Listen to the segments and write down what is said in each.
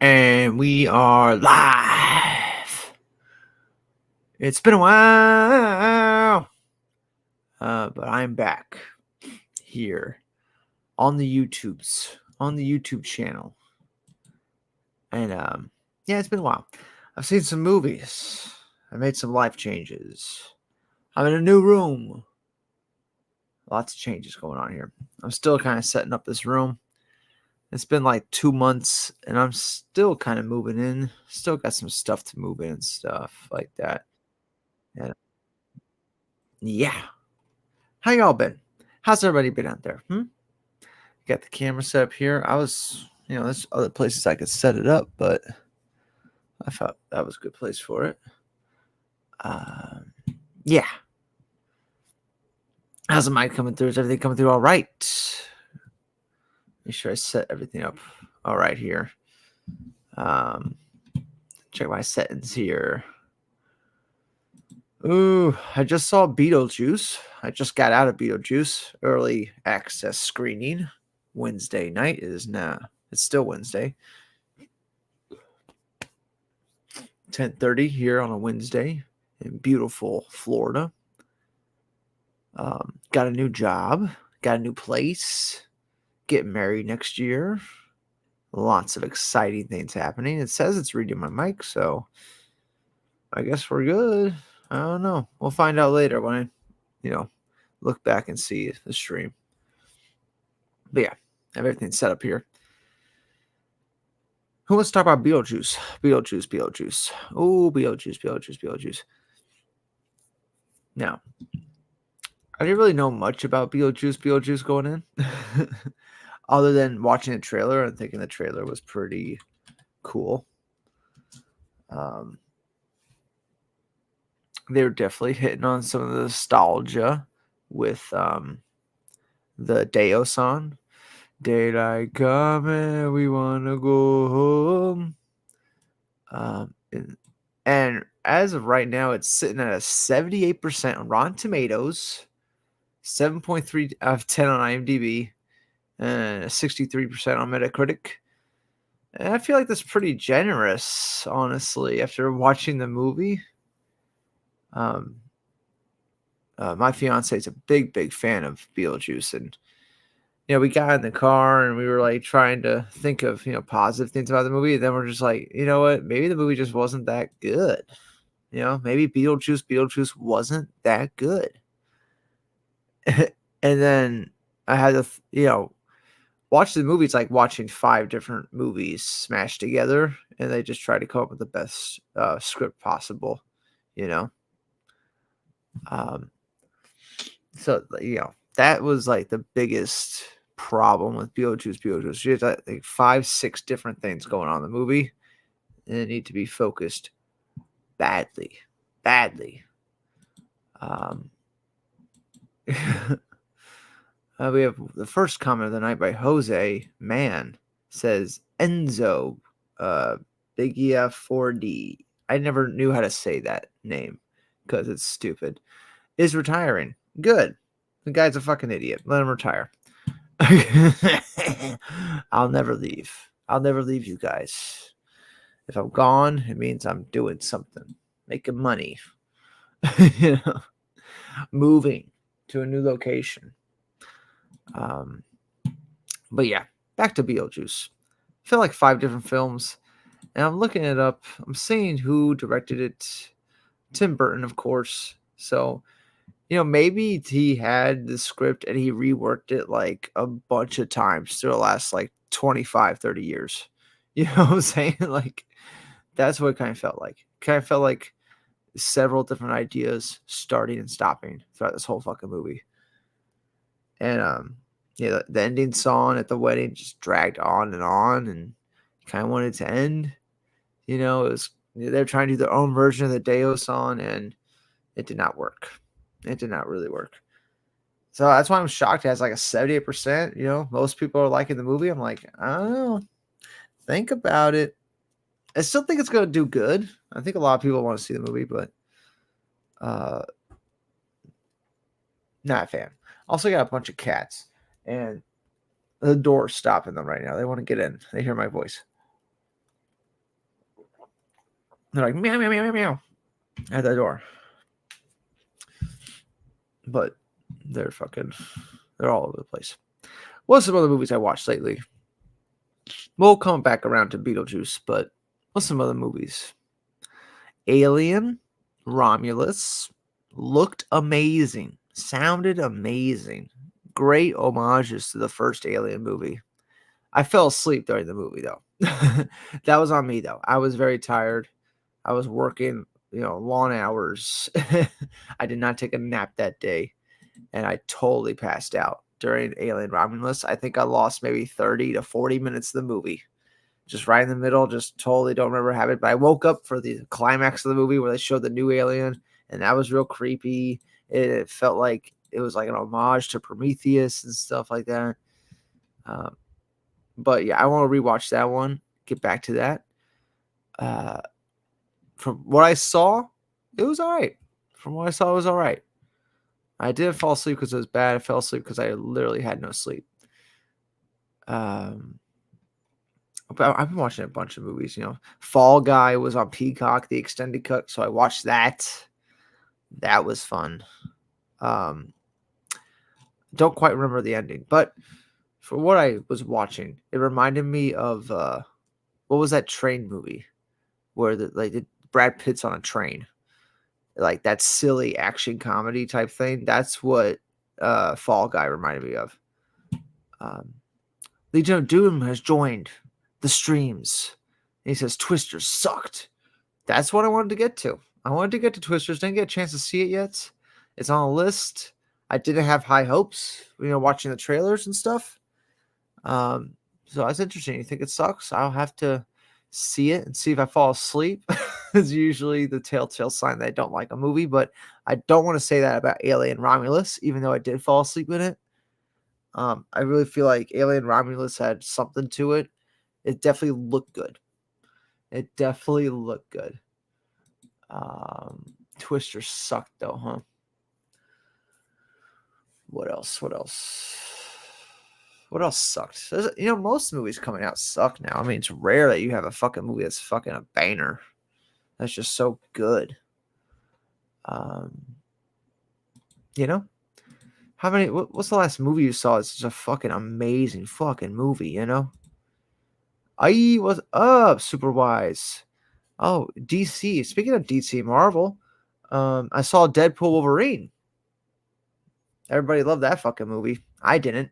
And we are live. It's been a while, but I'm back here on the YouTube channel. And yeah, it's been a while. I've seen some movies. I made some life changes. I'm in a new room. Lots of changes going on here. I'm still kind of setting up this room. It's been like 2 months, and I'm still kind of moving in. Still got some stuff to move in and stuff like that. And yeah. How y'all been? How's everybody been out there? Got the camera set up here. There's other places I could set it up, but I thought that was a good place for it. Yeah. How's the mic coming through? Is everything coming through all right? Make sure I set everything up all right here. Check my settings here. Ooh, I just saw Beetlejuice. I just got out of Beetlejuice. Early access screening. Wednesday night is now. It's still Wednesday. 10:30 here on a Wednesday in beautiful Florida. Got a new job. Got a new place. Getting married next year. Lots of exciting things happening. It says it's reading my mic, so I guess we're good. I don't know. We'll find out later when I, look back and see the stream. But yeah, I have everything set up here. Who wants to talk about Beetlejuice? Beetlejuice. Oh, Beetlejuice. Now, I didn't really know much about Beetlejuice going in. Other than watching the trailer and thinking the trailer was pretty cool. They were definitely hitting on some of the nostalgia with the Deo song. Daylight coming, we wanna go home. And as of right now, it's sitting at a 78% on Rotten Tomatoes, 7.3 out of 10 on IMDb, and a 63% on Metacritic. And I feel like that's pretty generous, honestly, after watching the movie. My fiance is a big fan of Beetlejuice, and we got in the car and we were like trying to think of positive things about the movie. And then we're just like, you know what? Maybe the movie just wasn't that good. Maybe Beetlejuice wasn't that good. And then I had to, watch the movie. It's like watching 5 different movies smashed together, and they just try to come up with the best script possible. So that was like the biggest problem with Beetlejuice. You have like 5-6 different things going on in the movie, and they need to be focused badly. We have the first comment of the night by Jose Man. Says Enzo Bigia 4D. I never knew how to say that name because it's stupid. Is retiring. Good. The guy's a fucking idiot. Let him retire. I'll never leave. I'll never leave you guys. If I'm gone, it means I'm doing something. Making money. Moving to a new location. But yeah, back to Beetlejuice. I feel like 5 different films. And I'm looking it up. I'm seeing who directed it. Tim Burton, of course. So maybe he had the script and he reworked it like a bunch of times through the last like 25, 30 years. You know what I'm saying? Like, that's what it kind of felt like. Kind of felt like several different ideas starting and stopping throughout this whole fucking movie. And, the ending song at the wedding just dragged on and kind of wanted to end. It was, they're trying to do their own version of the Deo song, and it did not work. It did not really work. So that's why I'm shocked it has like a 78%. Most people are liking the movie. I'm like, I don't know. Think about it. I still think it's going to do good. I think a lot of people want to see the movie, but not a fan. Also got a bunch of cats, and the door's stopping them right now. They want to get in. They hear my voice. They're like meow meow meow meow meow at the door, but they're all over the place. What's some other movies I watched lately? We'll come back around to Beetlejuice, but what's some other movies? Alien, Romulus, looked amazing, sounded amazing. Great homages to the first Alien movie. I fell asleep during the movie though. That was on me though. I was very tired. I was working, long hours. I did not take a nap that day, and I totally passed out during Alien Romulus. I think I lost maybe 30 to 40 minutes of the movie. Just right in the middle, just totally don't remember having it. But I woke up for the climax of the movie where they showed the new alien, and that was real creepy. It felt like it was like an homage to Prometheus and stuff like that. But yeah, I want to rewatch that one. Get back to that. From what I saw, it was all right. From what I saw, it was all right. I didn't fall asleep because it was bad. I fell asleep because I literally had no sleep. But I've been watching a bunch of movies. Fall Guy was on Peacock, the extended cut, so I watched that. That was fun. Don't quite remember the ending, but for what I was watching, it reminded me of what was that train movie where Brad Pitt's on a train, like that silly action comedy type thing. That's what Fall Guy reminded me of. Legion of Doom has joined the streams. And he says Twisters sucked. That's what I wanted to get to. I wanted to get to Twisters. Didn't get a chance to see it yet. It's on a list. I didn't have high hopes, watching the trailers and stuff. So that's interesting. You think it sucks? I'll have to see it and see if I fall asleep. It's usually the telltale sign that I don't like a movie, but I don't want to say that about Alien Romulus, even though I did fall asleep in it. I really feel like Alien Romulus had something to it. It definitely looked good. Twister sucked though, huh? What else? What else sucked? Most movies coming out suck now. I mean, it's rare that you have a fucking movie that's fucking a banger. That's just so good. How many? What's the last movie you saw? It's just a fucking amazing fucking movie. What's up, Super Wise? Oh, DC. Speaking of DC, Marvel, I saw Deadpool Wolverine. Everybody loved that fucking movie. I didn't.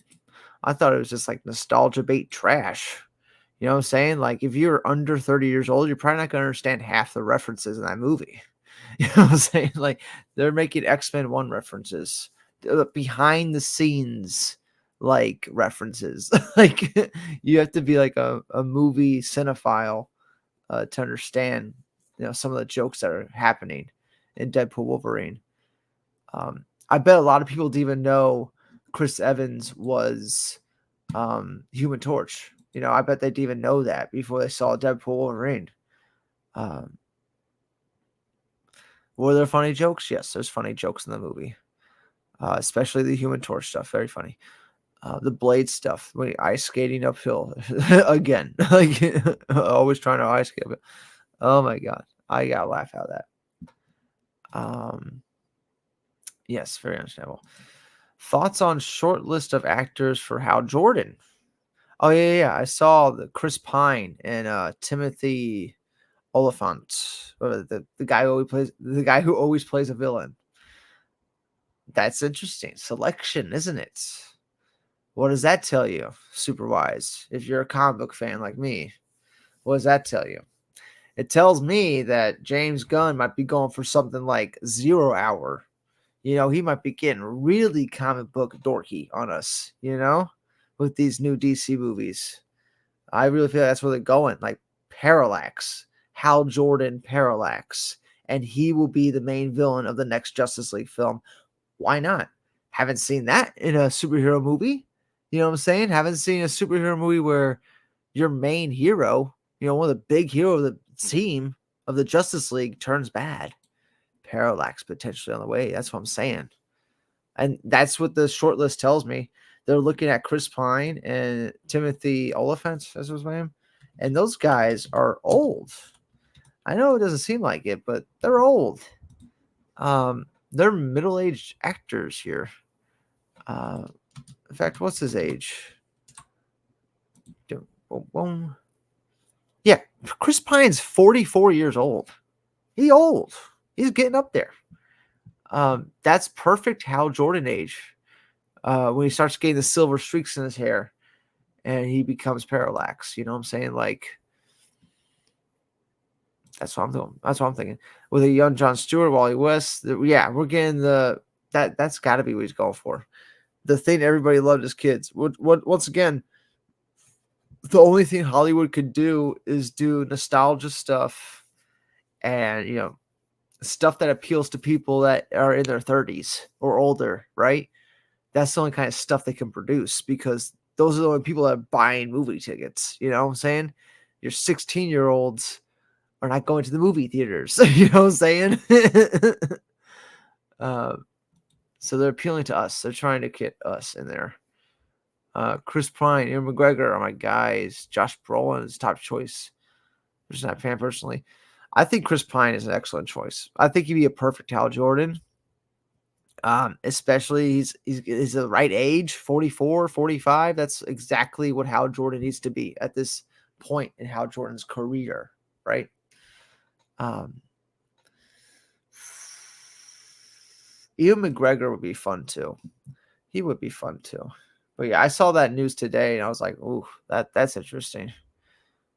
I thought it was just like nostalgia bait trash. You know what I'm saying? Like, if you're under 30 years old, you're probably not going to understand half the references in that movie. You know what I'm saying? Like, they're making X-Men 1 references, behind the scenes, like, references. Like, you have to be like a movie cinephile to understand, some of the jokes that are happening in Deadpool Wolverine. I bet a lot of people didn't even know Chris Evans was Human Torch. I bet they didn't even know that before they saw Deadpool Wolverine. Were there funny jokes? Yes, there's funny jokes in the movie, especially the Human Torch stuff. Very funny. The Blade stuff, when he ice skating uphill again, like always trying to ice skate. Oh my god, I gotta laugh out of that. Yes, very understandable. Thoughts on short list of actors for Hal Jordan? Oh yeah. I saw the Chris Pine and Timothy Oliphant, the guy who always plays a villain. That's interesting selection, isn't it? What does that tell you, Superwise? If you're a comic book fan like me, what does that tell you? It tells me that James Gunn might be going for something like 0 Hour. He might be getting really comic book dorky on us, with these new DC movies. I really feel that's where they're going, like Parallax, Hal Jordan Parallax, and he will be the main villain of the next Justice League film. Why not? Haven't seen that in a superhero movie. You know what I'm saying? Haven't seen a superhero movie where your main hero, one of the big heroes of the team of the Justice League turns bad. Parallax potentially on the way. That's what I'm saying. And that's what the short list tells me. They're looking at Chris Pine and Timothy Oliphant, as his name. And those guys are old. I know it doesn't seem like it, but they're old. They're middle-aged actors here. In fact, what's his age? Yeah, Chris Pine's 44 years old. He's old. He's getting up there. That's perfect Hal Jordan age. When he starts getting the silver streaks in his hair and he becomes Parallax. You know what I'm saying? Like, that's what I'm doing. That's what I'm thinking. With a young Jon Stewart, Wally West, yeah, we're getting that's got to be what he's going for. The thing everybody loved as kids. What once again, the only thing Hollywood could do is do nostalgia stuff and stuff that appeals to people that are in their 30s or older, right? That's the only kind of stuff they can produce because those are the only people that are buying movie tickets. You know what I'm saying? Your 16-year-olds are not going to the movie theaters. You know what I'm saying? uh, so they're appealing to us. They're trying to get us in there. Chris Pine, Ian McGregor are my guys. Josh Brolin is top choice. I'm just not a fan personally. I think Chris Pine is an excellent choice. I think he'd be a perfect Hal Jordan. Especially he's the right age, 44, 45. That's exactly what Hal Jordan needs to be at this point in Hal Jordan's career, right? Ian McGregor would be fun too. He would be fun too. But yeah, I saw that news today and I was like, ooh, that's interesting.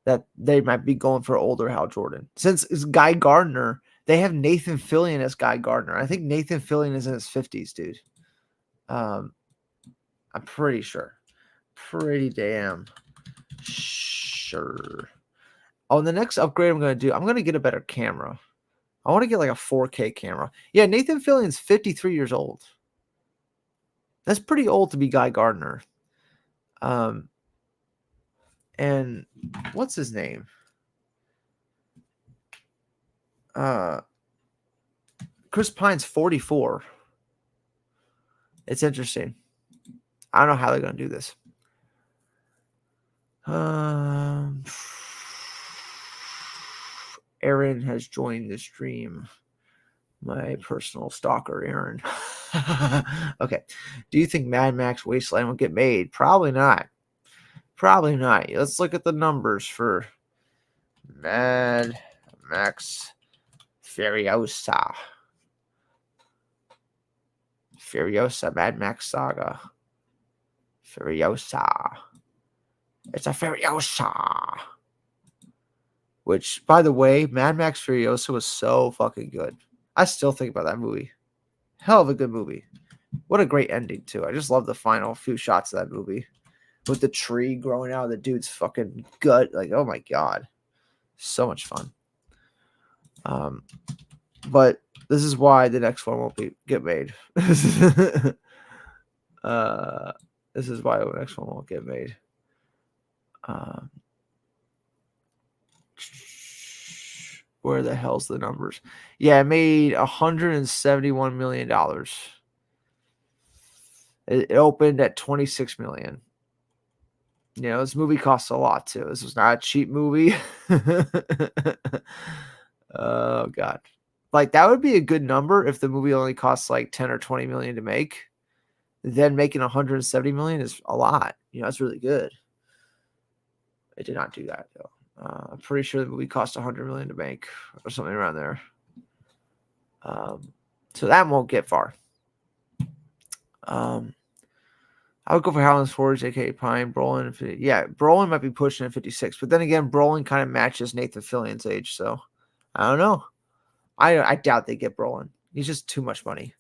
That they might be going for older Hal Jordan. Since it's Guy Gardner, they have Nathan Fillion as Guy Gardner. I think Nathan Fillion is in his 50s, dude. I'm pretty sure. Pretty damn sure. Oh, and the next upgrade I'm going to get a better camera. I want to get like a 4K camera. Yeah, Nathan Fillion's 53 years old. That's pretty old to be Guy Gardner. And what's his name? Chris Pine's 44. It's interesting. I don't know how they're going to do this. Aaron has joined the stream. My personal stalker, Aaron. Okay. Do you think Mad Max Wasteland will get made? Probably not. Probably not. Let's look at the numbers for Mad Max Furiosa. Mad Max Saga. Furiosa. It's a Furiosa. Which, by the way, Mad Max Furiosa was so fucking good. I still think about that movie. Hell of a good movie. What a great ending, too. I just love the final few shots of that movie. With the tree growing out of the dude's fucking gut. Like, oh my God. So much fun. But this is why the next one won't get made. This is why the next one won't get made. Where the hell's the numbers? Yeah, it made $171 million. It opened at $26 million. This movie costs a lot too. This was not a cheap movie. Oh God. Like that would be a good number if the movie only costs like 10 or 20 million to make. Then making 170 million is a lot. That's really good. It did not do that though. I'm pretty sure the movie cost 100 million to make or something around there. So that won't get far. I would go for Howland's Forge, aka Pine, Brolin. Yeah, Brolin might be pushing at 56, but then again, Brolin kind of matches Nathan Fillion's age, so I don't know. I doubt they get Brolin. He's just too much money.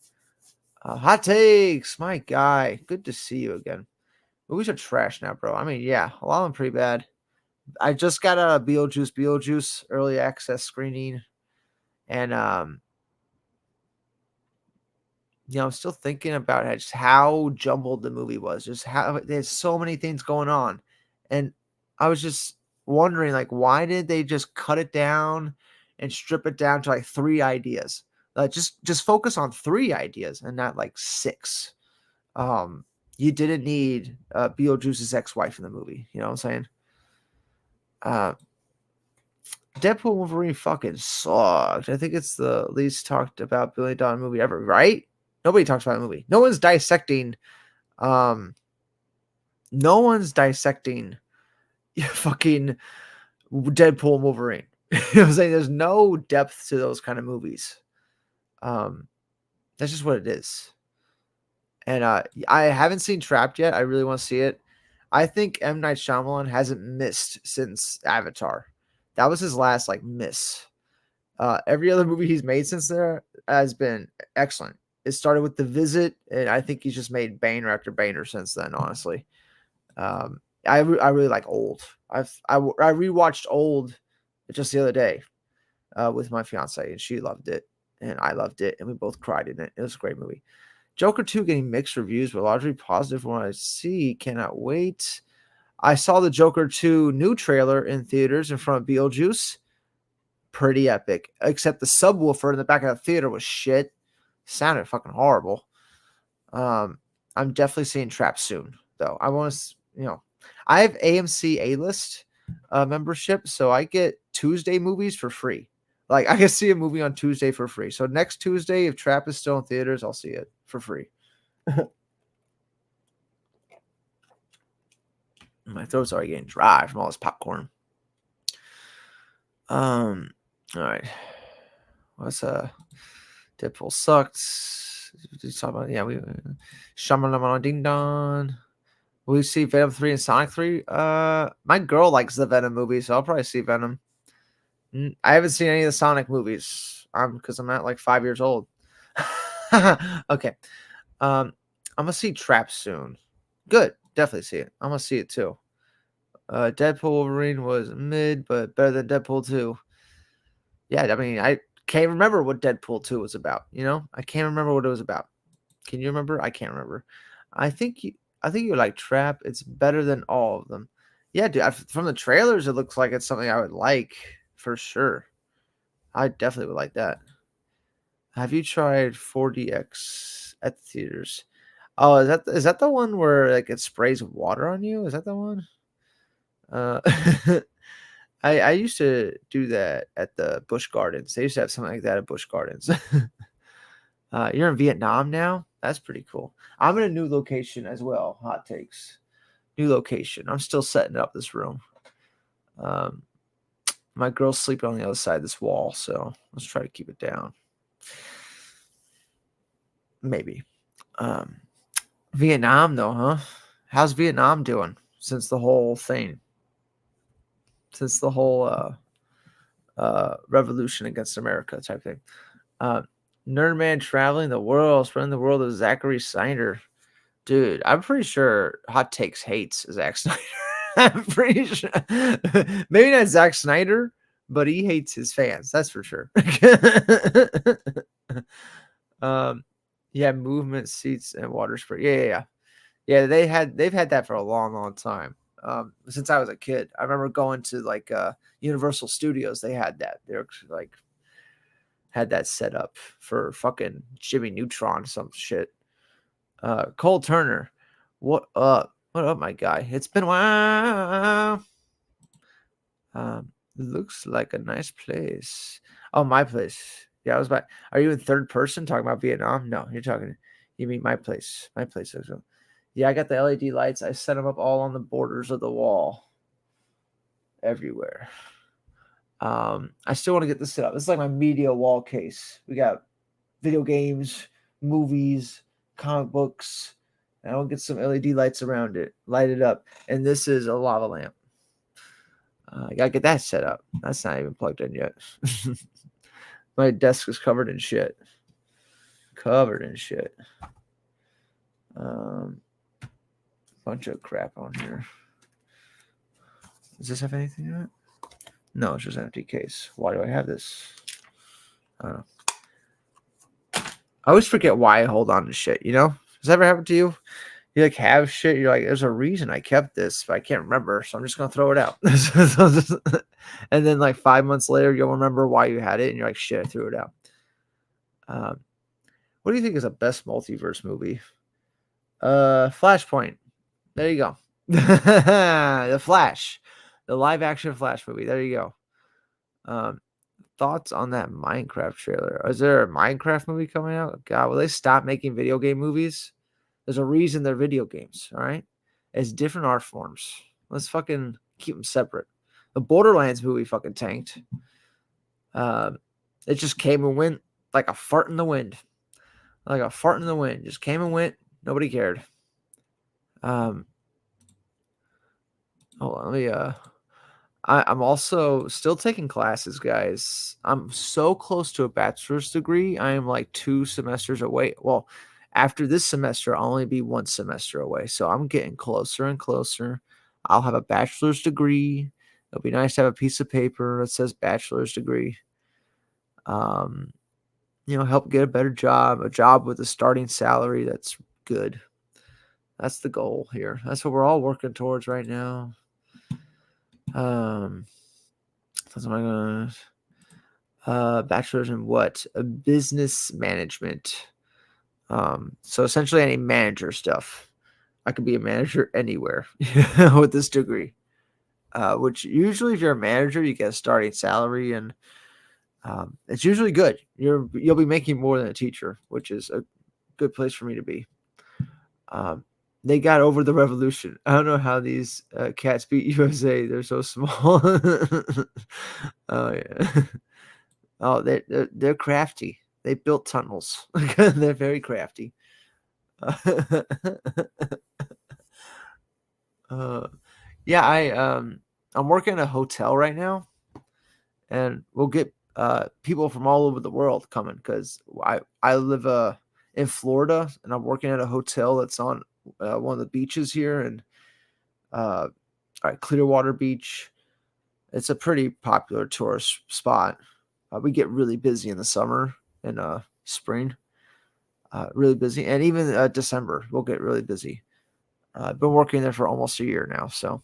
Hot takes, my guy. Good to see you again. Movies are trash now, bro. I mean, yeah, a lot of them pretty bad. I just got a Beetlejuice early access screening, and I'm still thinking about just how jumbled the movie was. Just how there's so many things going on, and I was just wondering, like, why did they just cut it down and strip it down to like 3 ideas? Just focus on 3 ideas and not like 6. You didn't need Beetlejuice's ex-wife in the movie. You know what I'm saying? Deadpool Wolverine fucking sucked. I think it's the least talked about $1 billion movie ever, right? Nobody talks about the movie. Um no one's dissecting fucking Deadpool and Wolverine. You know what I'm saying? There's no depth to those kind of movies. Um that's just what it is. And I haven't seen Trapped yet. I really want to see it. I think M. Night Shyamalan hasn't missed since Avatar. That was his last like miss. Every other movie he's made since there has been excellent. It started with The Visit, and I think he's just made banger after banger since then. Honestly, I really like Old. I rewatched Old just the other day with my fiance, and she loved it, and I loved it, and we both cried in it. It was a great movie. Joker 2 getting mixed reviews, but largely positive from what I see. Cannot wait. I saw the Joker 2 new trailer in theaters in front of Beetlejuice. Pretty epic. Except the subwoofer in the back of the theater was shit. Sounded fucking horrible. I'm definitely seeing Trap soon, though. I want to, I have AMC A-list membership, so I get Tuesday movies for free. Like, I can see a movie on Tuesday for free. So next Tuesday, if Trap is still in theaters, I'll see it for free. My throat's already getting dry from all this popcorn. All right. What's Deadpool sucked. We Shamalama Ding Dong. Will we see Venom 3 and Sonic 3? My girl likes the Venom movie, so I'll probably see Venom. I haven't seen any of the Sonic movies. Because I'm not like 5 years old. Okay. I'm gonna see Trap soon. Good. Definitely see it. I'm gonna see it too. Deadpool Wolverine was mid, but better than Deadpool 2. Yeah, I mean, I can't remember what Deadpool 2 was about, I can't remember what it was about. Can you remember? I can't remember. I think you like Trap. It's better than all of them. Yeah, dude, from the trailers, it looks like it's something I would like for sure. I definitely would like that. Have you tried 4DX at the theaters? Oh, is that the one where like it sprays water on you? Is that the one? Uh, I used to do that at the Busch Gardens. They used to have something like that at Busch Gardens. You're in Vietnam now? That's pretty cool. I'm in a new location as well. Hot takes. New location. I'm still setting up this room. My girl's sleeping on the other side of this wall, so let's try to keep it down. Maybe. Vietnam, though, huh? How's Vietnam doing since the whole thing? Since the whole revolution against America type thing. Nerdman traveling the world, spreading the world of Zachary Snyder. Dude, I'm pretty sure Hot Takes hates Zack Snyder. I'm pretty sure. Maybe not Zack Snyder, but he hates his fans. That's for sure. Yeah, movement, seats, and water spray. Yeah. They've had that for a long, long time. Since I was a kid, I remember going to like Universal Studios. They had that. They were like had that set up for fucking Jimmy Neutron, some shit. Cole Turner, what up? What up, my guy? It's been a while. Looks like a nice place. Oh, my place. Yeah, I was about. Are you in third person talking about Vietnam? No, you mean my place. My place. Yeah, I got the LED lights. I set them up all on the borders of the wall. Everywhere. I still want to get this set up. This is like my media wall case. We got video games, movies, comic books, and I will get some LED lights around it, light it up. And this is a lava lamp. I gotta get that set up. That's not even plugged in yet. My desk is covered in shit. Bunch of crap on here. Does this have anything in it? No, it's just an empty case. Why do I have this? I don't know. I always forget why I hold on to shit, Does that ever happen to you? You like have shit, you're like, there's a reason I kept this, but I can't remember, so I'm just gonna throw it out. And then like 5 months later, you'll remember why you had it, and you're like, shit, I threw it out. What do you think is the best multiverse movie? Flashpoint. There you go. The Flash. The live action Flash movie. There you go. Um, Thoughts on that Minecraft trailer? Is there a Minecraft movie coming out? God, will they stop making video game movies? There's a reason they're video games, all right? It's different art forms. Let's fucking keep them separate. The Borderlands movie fucking tanked. Um, it just came and went like a fart in the wind. Like a fart in the wind. Just came and went. Nobody cared. Um, Hold on, let me I'm also still taking classes, guys. I'm so close to a bachelor's degree. I am like 2 semesters away. Well, after this semester, I'll only be 1 semester away. So I'm getting closer and closer. I'll have a bachelor's degree. It'll be nice to have a piece of paper that says bachelor's degree. Um, Help get a better job, a job with a starting salary that's good. That's the goal here. That's what we're all working towards right now. Um, that's what I'm gonna bachelor's in what? Business management. So essentially any manager stuff. I could be a manager anywhere with this degree. Which usually if you're a manager, you get a starting salary and it's usually good. You'll be making more than a teacher, which is a good place for me to be. They got over the revolution. I don't know how these cats beat USA. They're so small. Oh yeah. Oh, they're crafty. They built tunnels. They're very crafty. uh, yeah, I'm working at a hotel right now, and we'll get people from all over the world coming because I live in Florida, and I'm working at a hotel that's on one of the beaches here, and all right, Clearwater Beach. It's a pretty popular tourist spot. We get really busy in the summer and spring, really busy, and even December we'll get really busy. I've been working there for almost a year now, so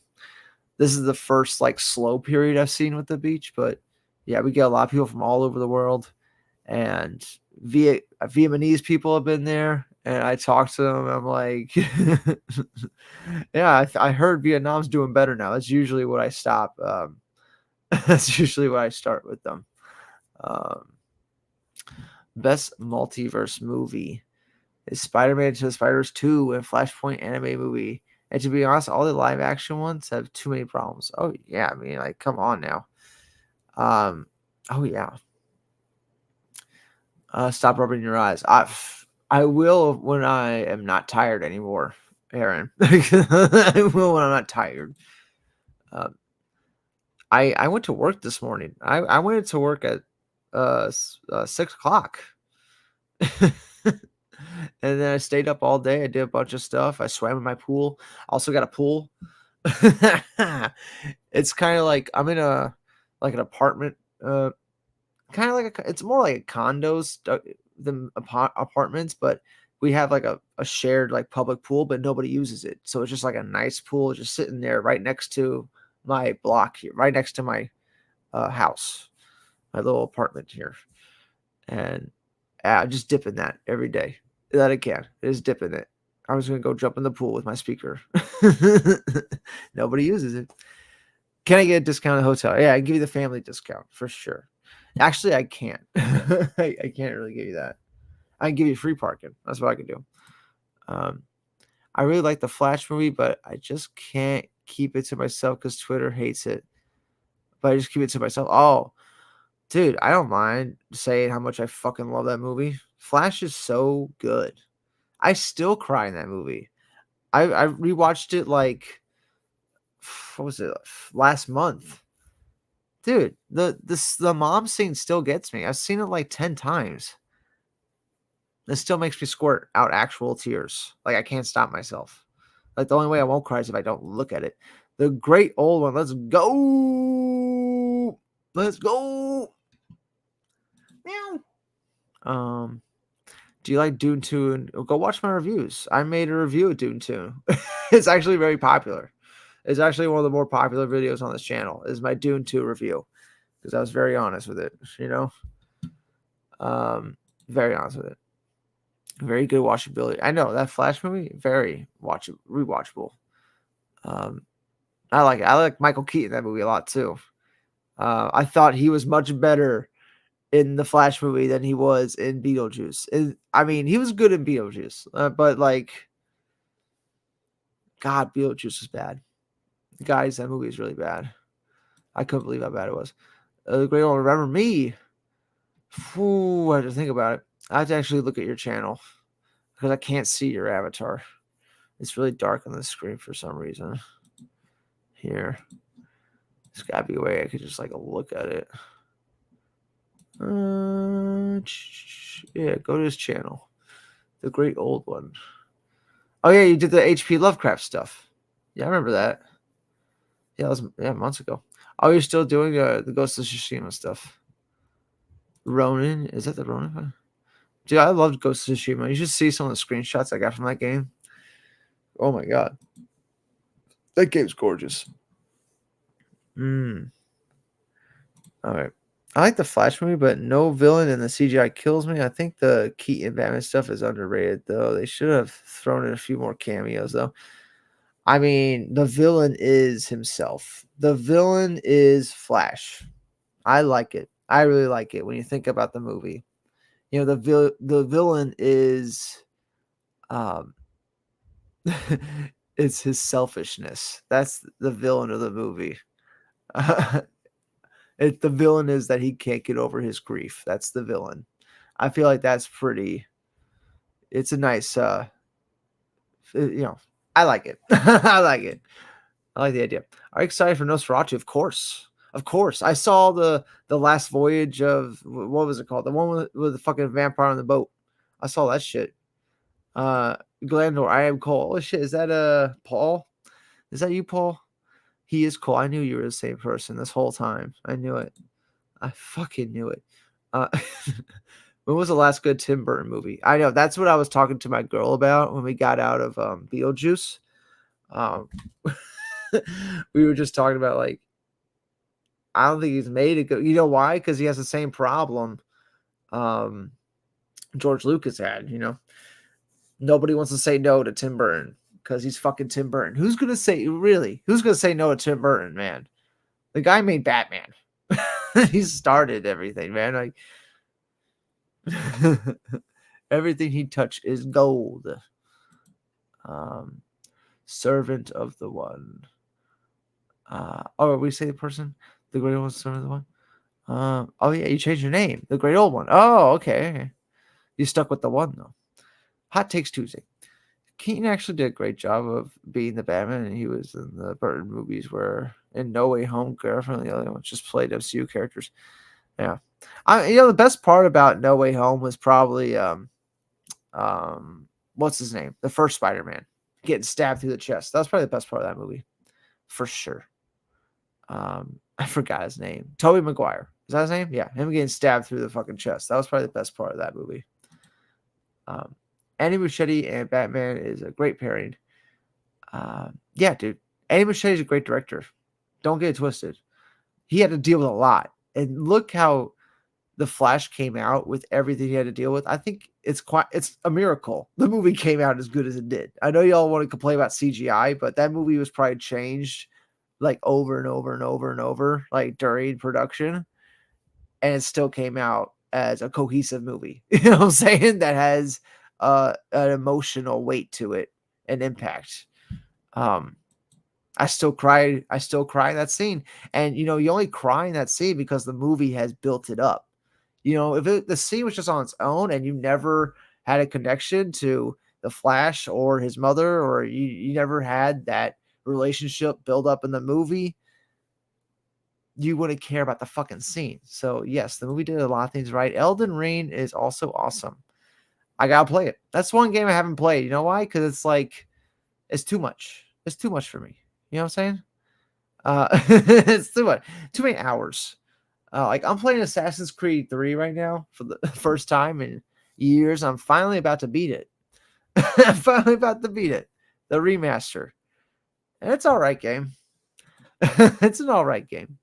this is the first like slow period I've seen with the beach. But yeah, we get a lot of people from all over the world, and Vietnamese people have been there, and I talk to them. I'm like, yeah, I heard Vietnam's doing better now. That's usually what I stop. That's usually what I start with them. Um, Best multiverse movie is Spider-Man Into the Spider-Verse 2 and Flashpoint anime movie. And to be honest, all the live action ones have too many problems. Oh yeah, I mean, like, come on now. Oh yeah. Stop rubbing your eyes. I will when I am not tired anymore, Aaron. I will when I'm not tired. Um, I went to work this morning. I went to work at 6 o'clock. And then I stayed up all day. I did a bunch of stuff. I swam in my pool. Also got a pool. It's kind of like I'm in an apartment. Kind of like it's more like a condos than apartments, but we have like a shared like public pool, but nobody uses it. So it's just like a nice pool just sitting there right next to my block here, right next to my house, my little apartment here, and I just dip in that every day that I can. Just dip in it. I was gonna go jump in the pool with my speaker. Nobody uses it. Can I get a discount at the hotel? Yeah, I can give you the family discount for sure. Actually, I can't. I can't really give you that. I can give you free parking. That's what I can do. Um, I really like the Flash movie, but I just can't keep it to myself because Twitter hates it. But I just keep it to myself. Oh, dude, I don't mind saying how much I fucking love that movie. Flash is so good. I still cry in that movie. I rewatched it like what was it last month, dude. The mom scene still gets me. I've seen it like 10 times. It still makes me squirt out actual tears. Like I can't stop myself. Like the only way I won't cry is if I don't look at it. The great old one. Let's go. Let's go. Meow. Do you like Dune 2? And go watch my reviews. I made a review of Dune 2. It's actually very popular. It's actually one of the more popular videos on this channel. Is my Dune 2 review because I was very honest with it. Very honest with it. Very good watchability. I know that Flash movie very rewatchable. I like it. I like Michael Keaton in that movie a lot too. I thought he was much better in the Flash movie than he was in Beetlejuice. I mean, he was good in Beetlejuice, but like, God, Beetlejuice was bad. Guys, that movie is really bad. I couldn't believe how bad it was. The Great Old Remember Me. Ooh, I have to think about it. I have to actually look at your channel because I can't see your avatar. It's really dark on the screen for some reason. Here. There's gotta be a way I could just like look at it. Yeah, go to his channel. The Great Old One. Oh yeah, you did the H.P. Lovecraft stuff. Yeah, I remember that. Yeah, that was months ago. Oh, you're still doing the Ghost of Tsushima stuff. Ronin, is that the Ronin one? Dude, I loved Ghost of Tsushima. You should see some of the screenshots I got from that game. Oh my god, that game's gorgeous. All right. I like the Flash movie, but no villain and the CGI kills me. I think the Keaton Batman stuff is underrated, though. They should have thrown in a few more cameos, though. I mean, the villain is himself. The villain is Flash. I like it. I really like it when you think about the movie. You know, the villain is um it's his selfishness. That's the villain of the movie. The villain is that he can't get over his grief. That's the villain. I feel like that's pretty. It's a nice, I like it. I like it. I like the idea. Are you excited for Nosferatu? Of course. I saw the last voyage of what was it called? The one with the fucking vampire on the boat. I saw that shit. Glandor, I am Cole. Oh shit, is that Paul? Is that you, Paul? He is Cole. I knew you were the same person this whole time. I knew it. I fucking knew it. Uh, when was the last good Tim Burton movie? I know that's what I was talking to my girl about when we got out of Beetlejuice. Um, we were just talking about like I don't think he's made it good. You know why? Because he has the same problem George Lucas had. You know, nobody wants to say no to Tim Burton because he's fucking Tim Burton. Who's gonna say really? Who's gonna say no to Tim Burton, man? The guy made Batman. He started everything, man. Like everything he touched is gold. Servant of the One. We say the person, the great old servant of the one. Oh yeah, you changed your name, the great old one. Oh, okay. You stuck with the one though. Hot Takes Tuesday. Keaton actually did a great job of being the Batman, and he was in the Burton movies where in No Way Home, Girlfriend, the other ones just played MCU characters. Yeah, the best part about No Way Home was probably what's his name, the first Spider-Man getting stabbed through the chest. That was probably the best part of that movie, for sure. I forgot his name. Tobey Maguire. Is that his name? Yeah, him getting stabbed through the fucking chest. That was probably the best part of that movie. Andy Muschietti and Batman is a great pairing. Yeah, dude. Andy Muschietti is a great director. Don't get it twisted. He had to deal with a lot. And look how the Flash came out with everything he had to deal with. I think it's a miracle. The movie came out as good as it did. I know y'all want to complain about CGI, but that movie was probably changed like over and over and over and over, like during production, and it still came out as a cohesive movie. You know what I'm saying? That has an emotional weight to it, an impact. I still cry. I still cry in that scene, and you only cry in that scene because the movie has built it up. If the scene was just on its own and you never had a connection to the Flash or his mother, or you never had that relationship build up in the movie, you wouldn't care about the fucking scene. So yes, the movie did a lot of things right. Elden Ring is also awesome. I gotta play it. That's one game I haven't played. You know why? Because it's too much. It's too much for me. You know what I'm saying? It's too much. Too many hours. Like I'm playing Assassin's Creed 3 right now for the first time in years. I'm finally about to beat it. I'm finally about to beat it. The remaster. And it's all right game. It's an all right game.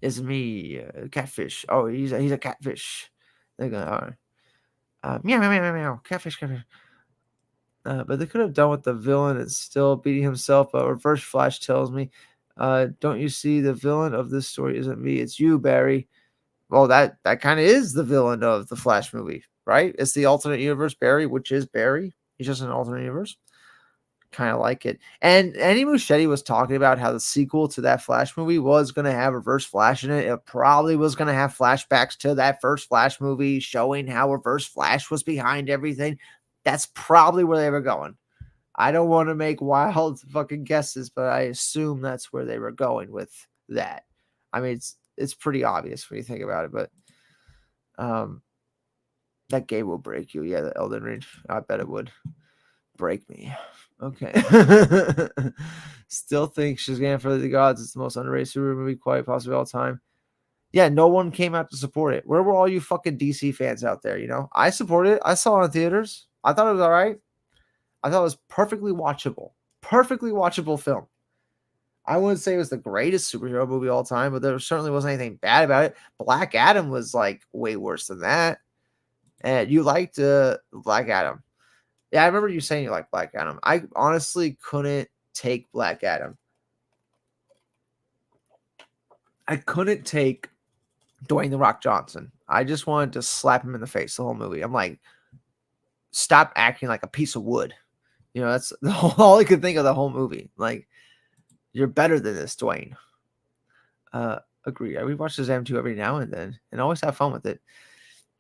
It's me, catfish. Oh, he's a catfish. They're gonna meow meow meow meow catfish catfish. But they could have done with the villain and still beating himself. But Reverse Flash tells me Don't you see the villain of this story isn't me, it's you, Barry. Well, that kind of is the villain of the Flash movie, right? It's the alternate universe Barry, which is Barry. He's just an alternate universe. Kind of like it. And Andy Muschietti was talking about how the sequel to that Flash movie was going to have Reverse Flash in it. It probably was going to have flashbacks to that first Flash movie, showing how Reverse Flash was behind everything. That's probably where they were going. I don't want to make wild fucking guesses, but I assume that's where they were going with that. I mean, it's pretty obvious when you think about it, but that game will break you. Yeah, the Elden Ring. I bet it would break me. Okay. Still think Shazam for the Gods is the most underrated superhero movie quite possibly all time. Yeah, no one came out to support it. Where were all you fucking DC fans out there? You know, I supported it. I saw it in theaters. I thought it was all right. I thought it was perfectly watchable film. I wouldn't say it was the greatest superhero movie of all time, but there certainly wasn't anything bad about it. Black Adam was like way worse than that. And you liked Black Adam. Yeah, I remember you saying you liked Black Adam. I honestly couldn't take Black Adam. I couldn't take Dwayne The Rock Johnson. I just wanted to slap him in the face the whole movie. I'm like, stop acting like a piece of wood. You know, that's all I could think of the whole movie. Like, you're better than this, Dwayne. Agree. I rewatch Shazam 2 every now and then and always have fun with it.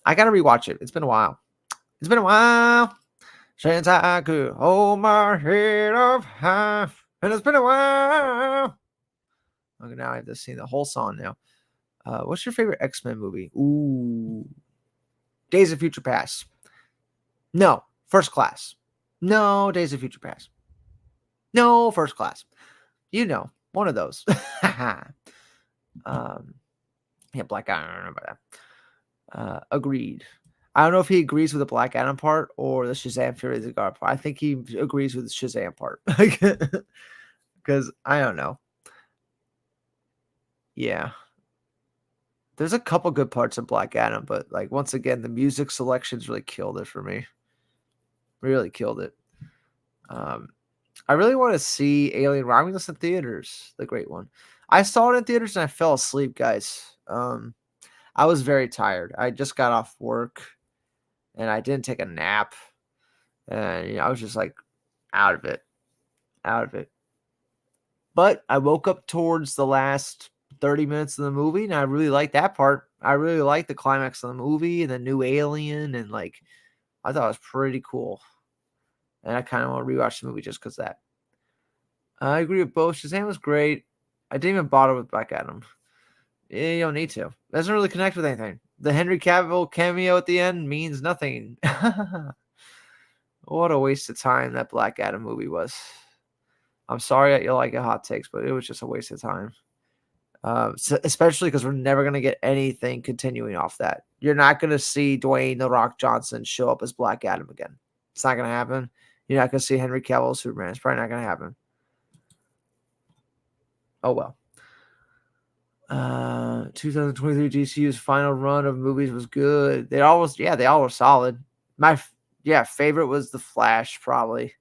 I got to rewatch it. It's been a while. Since I could hold my head up high. And it's been a while. Okay, now I have to sing the whole song now. What's your favorite X-Men movie? Ooh. Days of Future Past. No. First Class. No. Days of Future Past. No. First Class. You know. One of those. Yeah, Black Adam. I don't know about that. Agreed. I don't know if he agrees with the Black Adam part or the Shazam Fury of the God part. I think he agrees with the Shazam part. Because I don't know. Yeah. There's a couple good parts of Black Adam, but like once again, the music selections really killed it for me. Really killed it. I really want to see Alien Romulus in theaters, the great one. I saw it in theaters and I fell asleep, guys. I was very tired. I just got off work and I didn't take a nap. And you know, I was just like out of it. But I woke up towards the last 30 minutes of the movie and I really liked that part. I really liked the climax of the movie and the new alien, and like I thought it was pretty cool. And I kind of want to rewatch the movie just because that. I agree with both. Shazam was great. I didn't even bother with Black Adam. You don't need to. It doesn't really connect with anything. The Henry Cavill cameo at the end means nothing. What a waste of time that Black Adam movie was. I'm sorry that you like it, hot takes, but it was just a waste of time. Especially because we're never going to get anything continuing off that. You're not going to see Dwayne The Rock Johnson show up as Black Adam again. It's not going to happen. You're not going to see Henry Cavill as Superman. It's probably not going to happen. Oh, well. 2023 DCU's final run of movies was good. They all were solid. My favorite was The Flash, probably.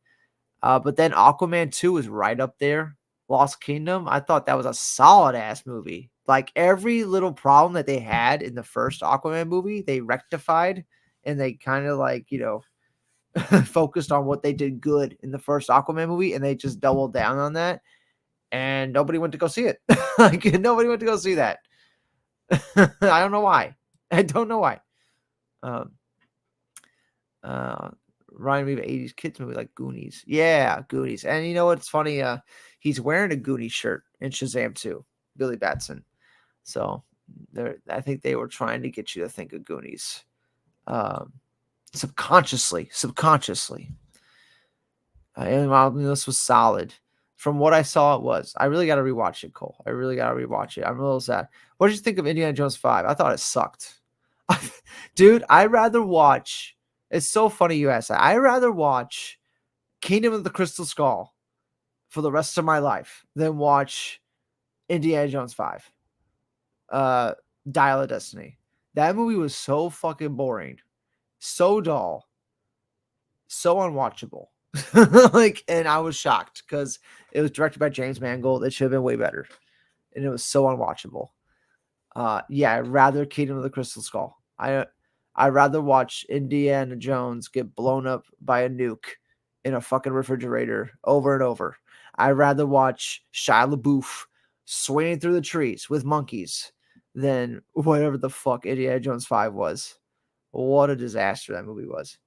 But then Aquaman 2 was right up there. Lost Kingdom, I thought that was a solid ass movie. Like every little problem that they had in the first Aquaman movie, they rectified, and they kind of like, you know, focused on what they did good in the first Aquaman movie, and they just doubled down on that. And nobody went to go see it. Like nobody went to go see that. I don't know why. Ryan me of 80s kids movie like Goonies. Yeah, Goonies. And you know what's funny? He's wearing a Goonies shirt in Shazam 2, Billy Batson. So I think they were trying to get you to think of Goonies. Subconsciously. Alien Romulus was solid. From what I saw, it was. I really got to rewatch it, Cole. I'm a little sad. What did you think of Indiana Jones 5? I thought it sucked. Dude, I'd rather watch... It's so funny you ask that. I'd rather watch Kingdom of the Crystal Skull for the rest of my life than watch Indiana Jones 5. Dial of Destiny. That movie was so fucking boring. So dull. So unwatchable. And I was shocked because it was directed by James Mangold. It should have been way better, and it was so unwatchable. Yeah, I'd rather Kingdom of the Crystal Skull. I'd rather watch Indiana Jones get blown up by a nuke in a fucking refrigerator over and over. I'd rather watch Shia LaBeouf swinging through the trees with monkeys than whatever the fuck Indiana Jones 5 was. What a disaster that movie was.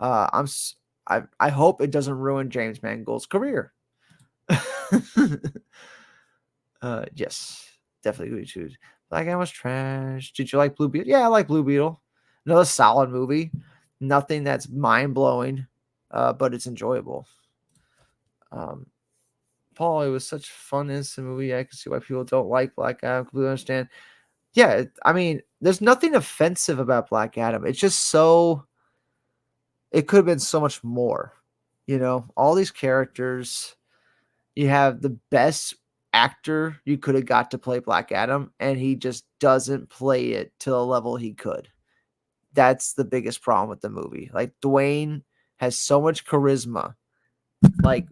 Uh, I'm s- I hope it doesn't ruin James Mangold's career. Yes, definitely good choose. Black Adam was trash. Did you like Blue Beetle? Yeah, I like Blue Beetle. Another solid movie. Nothing that's mind blowing, but it's enjoyable. Um, Paul, it was such a fun, instant movie. I can see why people don't like Black Adam. Completely understand. Yeah, I mean, there's nothing offensive about Black Adam. It's just so. It could have been so much more. All these characters. You have the best actor you could have got to play Black Adam, and he just doesn't play it to the level he could. That's the biggest problem with the movie. Like Dwayne has so much charisma. Like,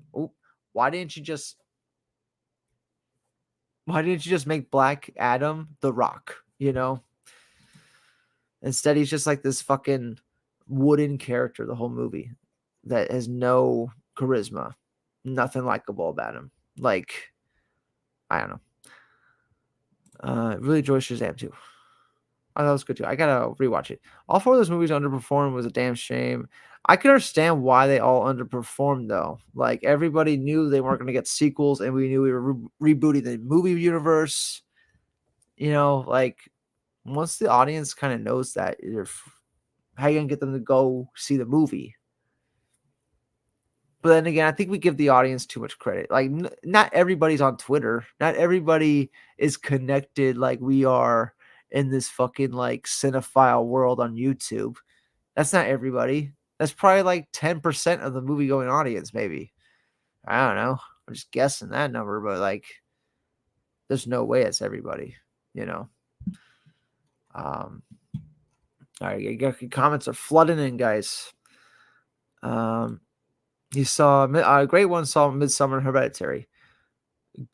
why didn't you just make Black Adam The Rock? Instead, he's just like this fucking wooden character the whole movie that has no charisma, nothing likable about him. Like, I don't know. Really enjoy Shazam too. Oh, that was good too. I gotta rewatch it. All four of those movies underperformed was a damn shame. I can understand why they all underperformed though. Like everybody knew they weren't gonna get sequels, and we knew we were rebooting the movie universe. Like once the audience kind of knows that, how you gonna get them to go see the movie? But then again, I think we give the audience too much credit. Like, not everybody's on Twitter. Not everybody is connected like we are in this fucking like cinephile world on YouTube. That's not everybody. That's probably like 10% of the movie going audience, maybe. I don't know. I'm just guessing that number, but like, there's no way it's everybody, you know. Um, all right, your comments are flooding in, guys. You saw a great one. Saw Midsummer and Hereditary.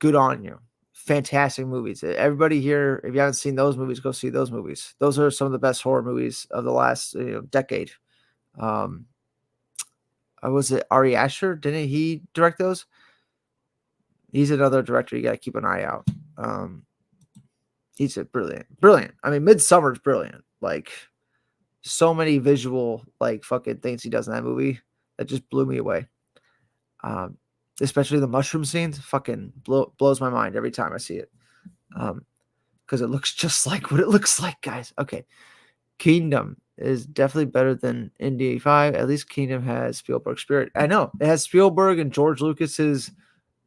Good on you. Fantastic movies. Everybody here, if you haven't seen those movies, go see those movies. Those are some of the best horror movies of the last decade. Um, was it Ari Aster? Didn't he direct those? He's another director you got to keep an eye out. He's a brilliant. I mean, Midsummer's brilliant. Like so many visual like fucking things he does in that movie that just blew me away. Especially the mushroom scenes, fucking blows my mind every time I see it. Because it looks just like what it looks like, guys. Okay, Kingdom is definitely better than Indy 5. At least Kingdom has Spielberg spirit. I know it has Spielberg and George Lucas's.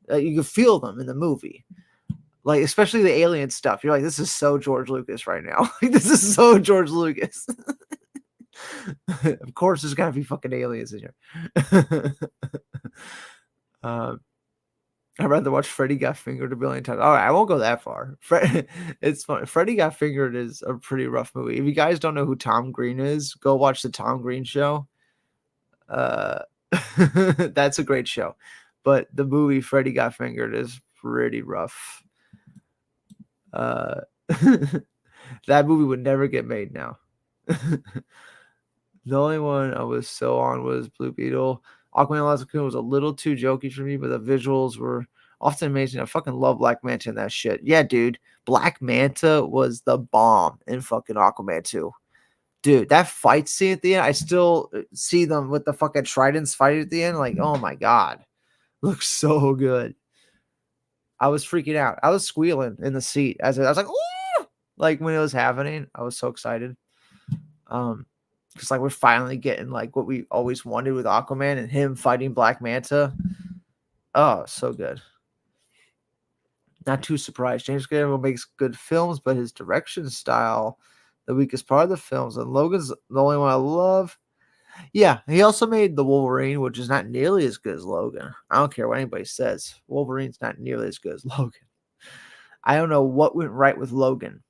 You can feel them in the movie, like especially the alien stuff. You're like, this is so George Lucas right now. This is so George Lucas. Of course, there's gotta be fucking aliens in here. I'd rather watch Freddy Got Fingered a billion times. All right, I won't go that far. It's fun. Freddy Got Fingered is a pretty rough movie. If you guys don't know who Tom Green is, go watch the Tom Green Show. Uh, that's a great show. But the movie Freddy Got Fingered is pretty rough. That movie would never get made now. The only one I was so on was Blue Beetle. Aquaman Lost Cocoon was a little too jokey for me, but the visuals were often amazing. I fucking love Black Manta in that shit. Yeah, dude. Black Manta was the bomb in fucking Aquaman 2. Dude, that fight scene at the end, I still see them with the fucking tridents fighting at the end. Like, oh my God. Looks so good. I was freaking out. I was squealing in the seat as I was like, ooh! Like when it was happening. I was so excited. Because like we're finally getting like what we always wanted with Aquaman and him fighting Black Manta. Oh, so good. Not too surprised. James Cameron makes good films, but his direction style, the weakest part of the films. And Logan's the only one I love. Yeah, he also made The Wolverine, which is not nearly as good as Logan. I don't care what anybody says. Wolverine's not nearly as good as Logan. I don't know what went right with Logan,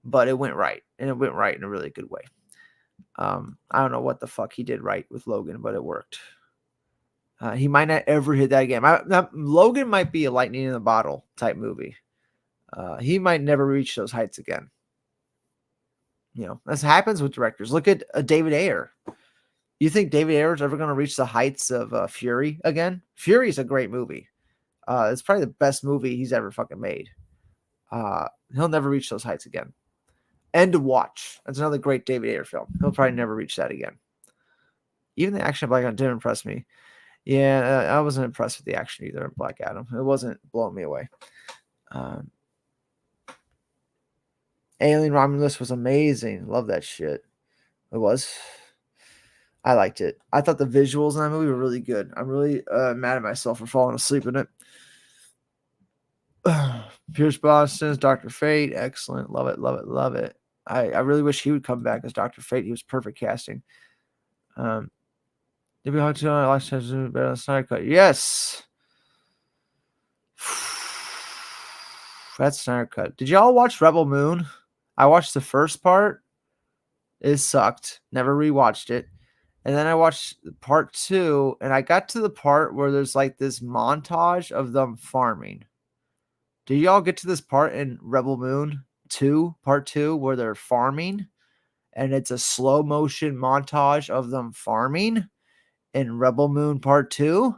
but it went right. And it went right in a really good way. I don't know what the fuck he did right with Logan, but it worked. He might not ever hit that again. Logan might be a lightning in the bottle type movie. He might never reach those heights again. This happens with directors. Look at David Ayer. You think David Ayer is ever going to reach the heights of Fury again? Fury is a great movie. It's probably the best movie he's ever fucking made. He'll never reach those heights again. End of Watch. That's another great David Ayer film. He'll probably never reach that again. Even the action of Black Adam didn't impress me. Yeah, I wasn't impressed with the action either in Black Adam. It wasn't blowing me away. Alien Romulus was amazing. Love that shit. It was. I liked it. I thought the visuals in that movie were really good. I'm really mad at myself for falling asleep in it. Pierce Brosnan's Dr. Fate. Excellent. Love it, love it, love it. I really wish he would come back as Dr. Fate. He was perfect casting. Did we have to last time better than Snyder Cut? Yes. That's Snyder Cut. Did y'all watch Rebel Moon? I watched the first part. It sucked. Never rewatched it. And then I watched part 2, and I got to the part where there's like this montage of them farming. Did y'all get to this part in Rebel Moon 2, part 2, where they're farming? And it's a slow motion montage of them farming in Rebel Moon part 2?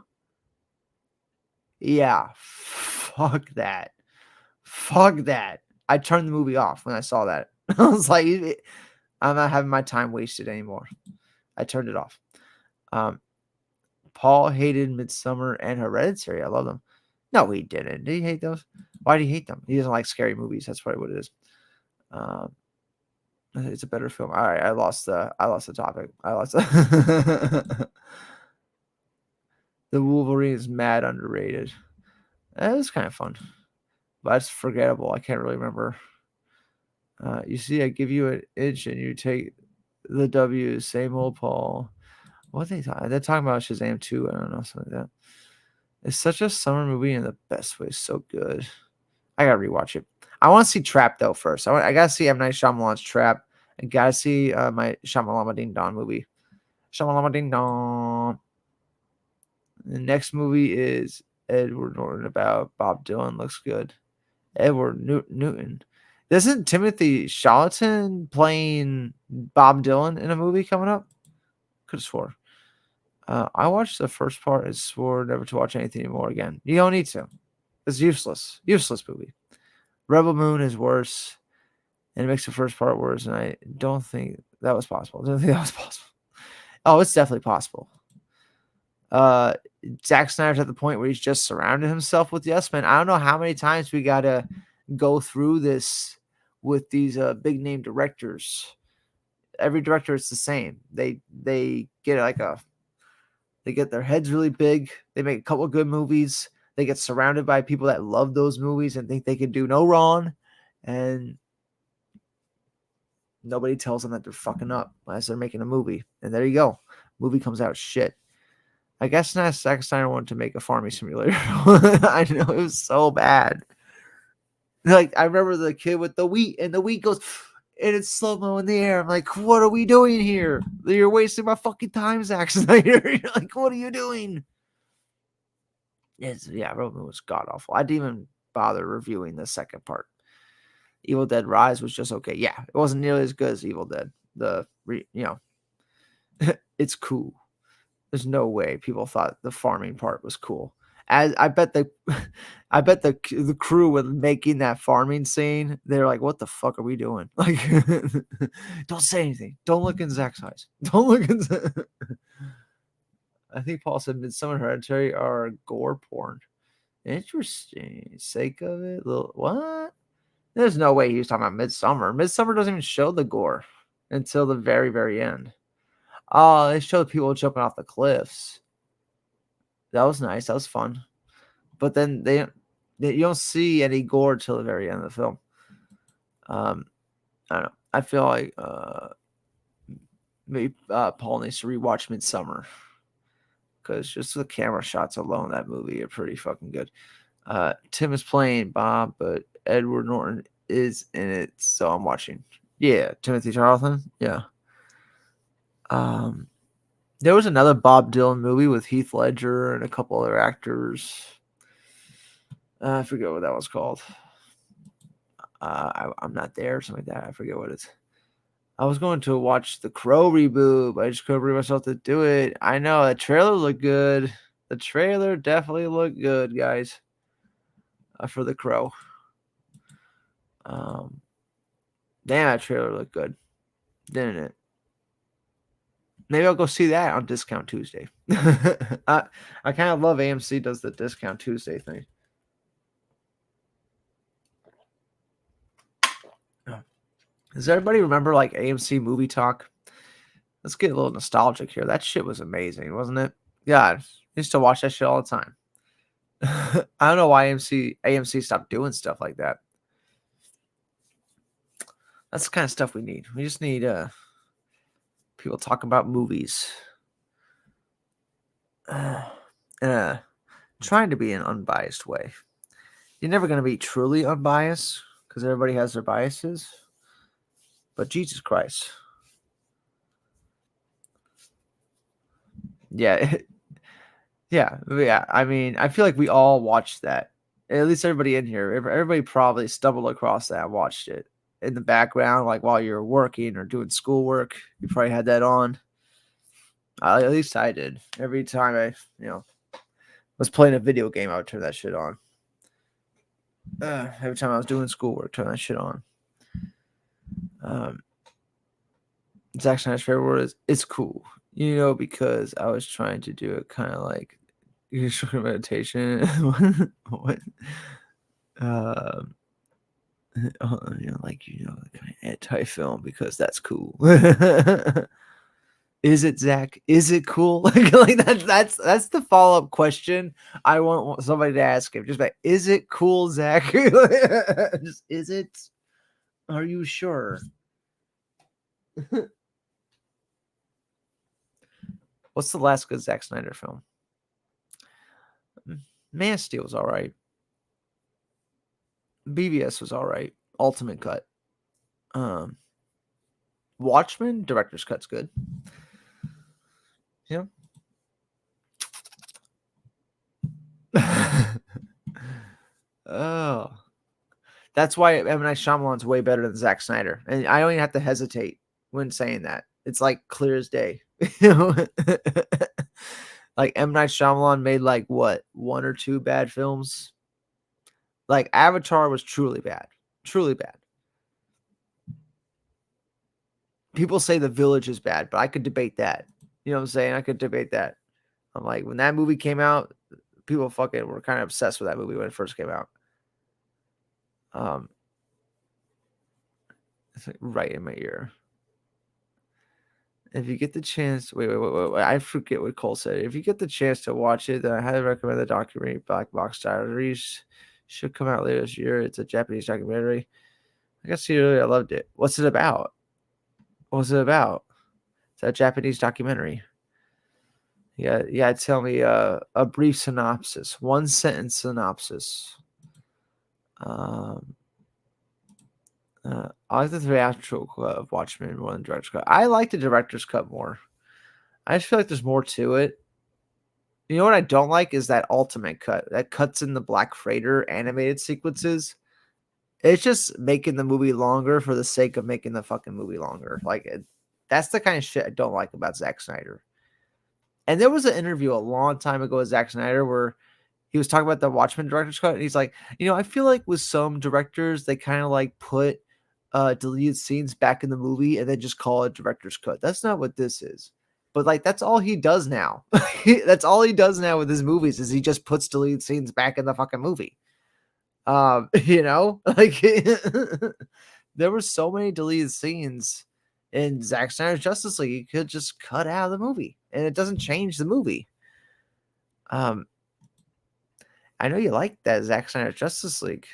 Yeah. Fuck that. Fuck that. I turned the movie off when I saw that. I was like, I'm not having my time wasted anymore. I turned it off. Paul hated Midsummer and Hereditary. I love them. No, he didn't. Did he hate those? Why did he hate them? He doesn't like scary movies. That's probably what it is. It's a better film. All right, I lost the topic. The Wolverine is mad underrated. That was kind of fun, but it's forgettable. I can't really remember. You see, I give you an inch and you take the W. Same old Paul. What are they talking? They're talking about Shazam 2. I don't know, something like that. It's such a summer movie in the best way. So good. I gotta rewatch it. I want to see Trap though first. I gotta see M. Night Shyamalan's Trap. I gotta see my Shyamalama Ding Dong movie. Shyamalama Ding Dong. The next movie is Edward Norton about Bob Dylan. Looks good. Edward Newton. Isn't Timothy Chalamet playing Bob Dylan in a movie coming up? Could have swore. I watched the first part and swore never to watch anything anymore again. You don't need to. It's useless. Useless movie. Rebel Moon is worse, and it makes the first part worse, and I don't think that was possible. Oh, it's definitely possible. Zack Snyder's at the point where he's just surrounded himself with yes men. I don't know how many times we got to go through this with these big name directors. Every director is the same. They get they get their heads really big. They make a couple of good movies. They get surrounded by people that love those movies and think they can do no wrong. And nobody tells them that they're fucking up as they're making a movie. And there you go. Movie comes out shit. I guess not. Zack Snyder wanted to make a farming simulator. I know, it was so bad. Like, I remember the kid with the wheat, and the wheat goes, and it's slow-mo in the air. I'm like, what are we doing here? You're wasting my fucking time, Zack Snyder. You're like, what are you doing? Roman was god-awful. I didn't even bother reviewing the second part. Evil Dead Rise was just okay. Yeah, it wasn't nearly as good as Evil Dead. It's cool. There's no way people thought the farming part was cool. As I bet the crew with making that farming scene, they're like, "What the fuck are we doing?" Like, don't say anything. Don't look in Zach's eyes. Don't look in. I think Paul said Midsummer Hereditary are gore porn. Interesting. Sake of it. What? There's no way he was talking about Midsummer. Midsummer doesn't even show the gore until the very, very end. Oh, they showed people jumping off the cliffs. That was nice. That was fun. But then you don't see any gore till the very end of the film. I don't know. I feel like maybe Paul needs to rewatch Midsummer, because just the camera shots alone, that movie are pretty fucking good. Tim is playing Bob, but Edward Norton is in it, so I'm watching. Yeah, Timothy Charlton. Yeah. There was another Bob Dylan movie with Heath Ledger and a couple other actors. I forget what that was called. I'm not there, or something like that. I forget what it's. I was going to watch the Crow reboot, but I just couldn't bring myself to do it. I know the trailer looked good. The trailer definitely looked good, guys. For the Crow. Um, Damn, that trailer looked good, didn't it? Maybe I'll go see that on Discount Tuesday. I kind of love AMC does the Discount Tuesday thing. Does everybody remember like AMC Movie Talk? Let's get a little nostalgic here. That shit was amazing, wasn't it? God, I used to watch that shit all the time. I don't know why AMC stopped doing stuff like that. That's the kind of stuff we need. We just need people talk about movies. Trying to be an unbiased way. You're never going to be truly unbiased because everybody has their biases. But Jesus Christ. Yeah. Yeah. I mean, I feel like we all watched that. At least everybody in here. Everybody probably stumbled across that and watched it in the background, like while you're working or doing schoolwork. You probably had that on. At least I did. Every time I was playing a video game, I would turn that shit on. Every time I was doing schoolwork, turn that shit on. Zack Snyder's favorite word is "it's cool," because I was trying to do it kind of like meditation. What? Um, kind of anti-film because that's cool. Is it, Zach? Is it cool? Like that's the follow-up question I want somebody to ask him. Just like, is it cool, Zach? Just, is it? Are you sure? What's the last good Zack Snyder film? Man of Steel was all right. BVS was all right. Ultimate Cut. Watchmen, director's cut's good. Yeah. Oh, that's why M. Night Shyamalan's way better than Zack Snyder, and I don't even have to hesitate when saying that. It's like clear as day. Like M. Night Shyamalan made like what, one or two bad films. Like Avatar was truly bad, truly bad. People say The Village is bad, but I could debate that. You know what I'm saying? I could debate that. I'm like, when that movie came out, people fucking were kind of obsessed with that movie when it first came out. It's like right in my ear. If you get the chance, wait, I forget what Cole said. If you get the chance to watch it, then I highly recommend the documentary Black Box Diaries. Should come out later this year. It's a Japanese documentary. I guess I loved it. What's it about? What's it about? It's a Japanese documentary. Yeah. Tell me a brief synopsis, one sentence synopsis. I like the theatrical cut of Watchmen more than director's cut. I like the director's cut more. I just feel like there's more to it. You know what I don't like is that ultimate cut that cuts in the Black Freighter animated sequences. It's just making the movie longer for the sake of making the fucking movie longer. That's the kind of shit I don't like about Zack Snyder. And there was an interview a long time ago with Zack Snyder where he was talking about the Watchmen director's cut, and he's like, I feel like with some directors, they kind of like put deleted scenes back in the movie and then just call it director's cut. That's not what this is. But like that's all he does now. That's all he does now with his movies is he just puts deleted scenes back in the fucking movie. Like there were so many deleted scenes in Zack Snyder's Justice League, you could just cut out of the movie and it doesn't change the movie. I know you like that Zack Snyder's Justice League.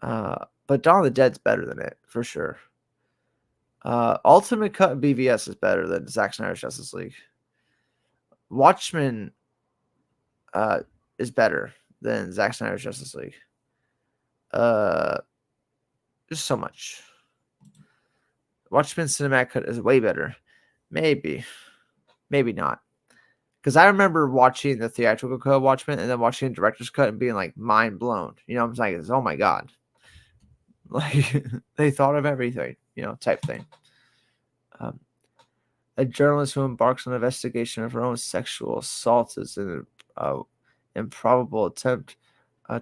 But Dawn of the Dead's better than it, for sure. Ultimate Cut BVS is better than Zack Snyder's Justice League. Watchmen is better than Zack Snyder's Justice League. Just so much. Watchmen Cinematic Cut is way better. Maybe. Maybe not. Because I remember watching the theatrical cut of Watchmen and then watching the director's cut and being like mind blown. You know what I'm saying? It's, oh my God. Like they thought of everything, type thing. Um, a journalist who embarks on an investigation of her own sexual assault is an improbable attempt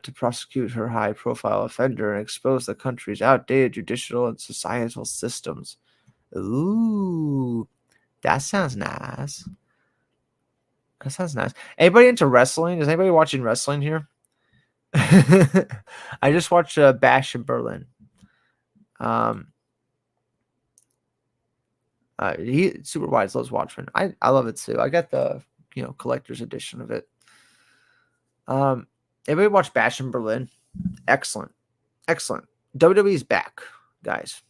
to prosecute her high-profile offender and expose the country's outdated judicial and societal systems. Ooh, that sounds nice. That sounds nice. Anybody into wrestling? Is anybody watching wrestling here? I just watched Bash in Berlin. He Super Wise loves Watchmen. I love it too. I got the collector's edition of it. Everybody watch Bash in Berlin. Excellent. WWE's back, guys.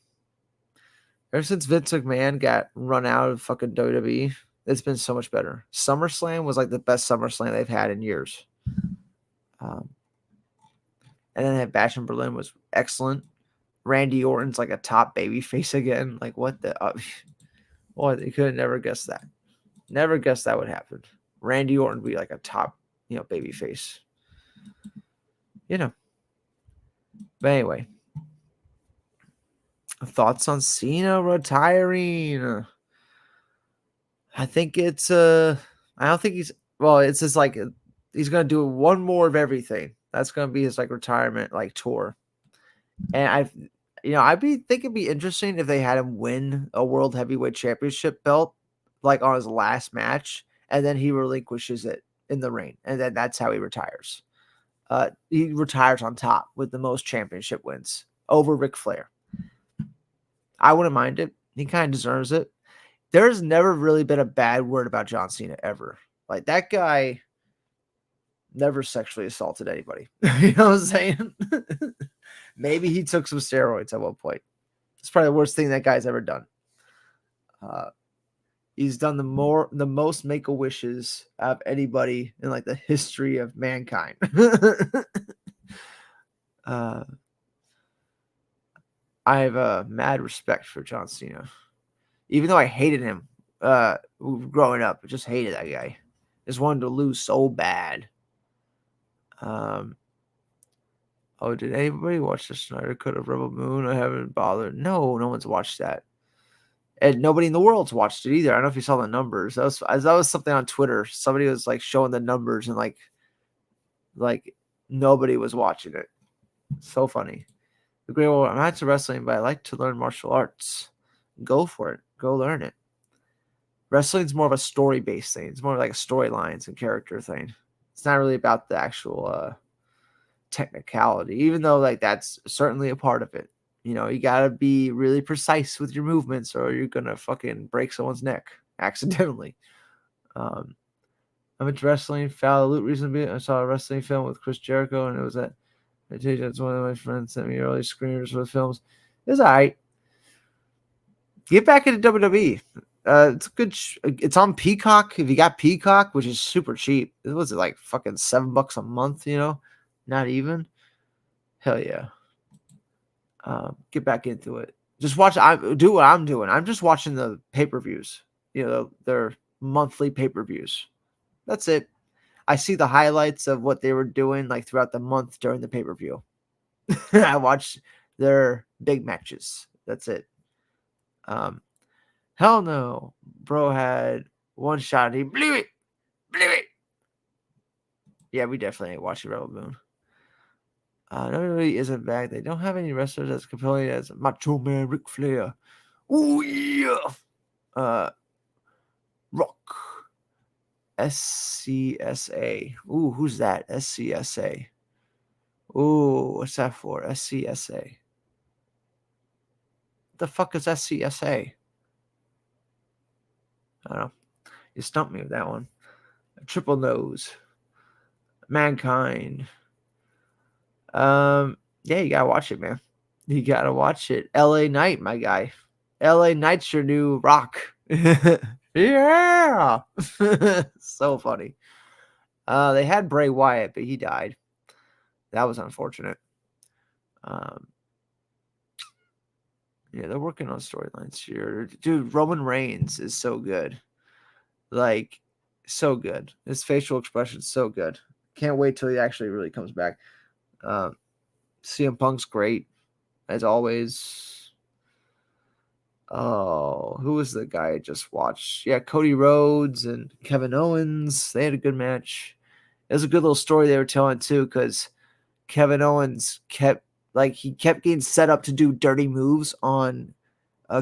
Ever since Vince McMahon got run out of fucking WWE, it's been so much better. SummerSlam was like the best SummerSlam they've had in years. And then Bash in Berlin was excellent. Randy Orton's like a top baby face again. Like what the? Boy, they could have never guessed that. Never guessed that would happen. Randy Orton would be like a top, baby face. But anyway, thoughts on Cena retiring? I think it's I don't think it's just like he's gonna do one more of everything. That's gonna be his like retirement like tour. And I'd think it'd be interesting if they had him win a world heavyweight championship belt like on his last match, and then he relinquishes it in the ring, and then that's how he retires. He retires on top with the most championship wins over Ric Flair. I wouldn't mind it. He kind of deserves it. There's never really been a bad word about John Cena ever. Like that guy never sexually assaulted anybody. You know what I'm saying? Maybe he took some steroids at one point. It's probably the worst thing that guy's ever done. He's done the most make-a-wishes of anybody in like the history of mankind. I have a mad respect for John Cena. Even though I hated him growing up, I just hated that guy. Just wanted to lose so bad. Did anybody watch the Snyder Cut of Rebel Moon? I haven't bothered. No one's watched that. And nobody in the world's watched it either. I don't know if you saw the numbers. That was something on Twitter. Somebody was like showing the numbers and like nobody was watching it. So funny. The great world. I'm not into wrestling, but I like to learn martial arts. Go for it. Go learn it. Wrestling's more of a story-based thing. It's more like a storylines and character thing. It's not really about the actual technicality, even though like that's certainly a part of it. You gotta be really precise with your movements, or you're gonna fucking break someone's neck accidentally. I'm into wrestling. Foul loot recently. I saw a wrestling film with Chris Jericho, and it was at. It's one of my friends sent me early screeners for the films. It's alright. Get back into WWE. It's good. It's on Peacock. If you got Peacock, which is super cheap, it was like fucking $7 a month. Not even. Hell yeah. Get back into it. Just watch. Do what I'm doing. I'm just watching the pay-per-views. Their monthly pay-per-views. That's it. I see the highlights of what they were doing like throughout the month during the pay-per-view. I watch their big matches. That's it. Hell no. Bro had one shot. He blew it. Yeah, we definitely ain't watching Rebel Moon. WWE isn't back. They don't have any wrestlers as compelling as Macho Man Ric Flair. Ooh, yeah. Rock. SCSA. Ooh, who's that? SCSA. Ooh, what's that for? SCSA. What the fuck is SCSA? I don't know. You stumped me with that one. A triple nose. Mankind. Yeah, you gotta watch it, man. You gotta watch it. LA Knight, my guy. LA Knight's your new Rock. Yeah. So funny. They had Bray Wyatt, but he died. That was unfortunate. Yeah, they're working on storylines here. Dude, Roman Reigns is so good. Like, so good. His facial expression is so good. Can't wait till he actually really comes back. CM Punk's great as always. Oh, who was the guy I just watched? Yeah, Cody Rhodes and Kevin Owens. They had a good match. It was a good little story they were telling too, because Kevin Owens kept getting set up to do dirty moves on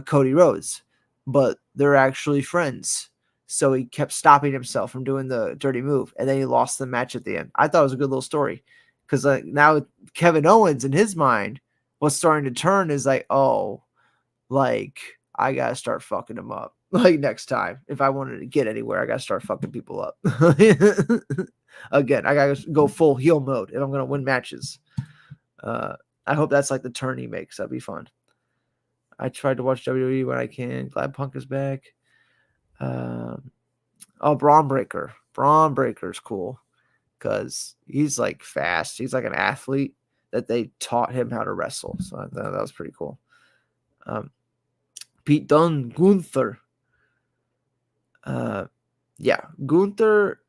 Cody Rhodes, but they're actually friends. So he kept stopping himself from doing the dirty move, and then he lost the match at the end. I thought it was a good little story, because now Kevin Owens in his mind, what's starting to turn is like, oh, like I gotta start fucking him up. Like next time, if I wanted to get anywhere, I gotta start fucking people up. Again, I gotta go full heel mode if I'm gonna win matches. I hope that's like the turn he makes. That'd be fun. I tried to watch WWE when I can. Glad Punk is back. Braun Breaker. Braun Breaker's cool because he's like fast. He's like an athlete that they taught him how to wrestle. So I thought that was pretty cool. Pete Dunne, Gunther. Yeah, Gunther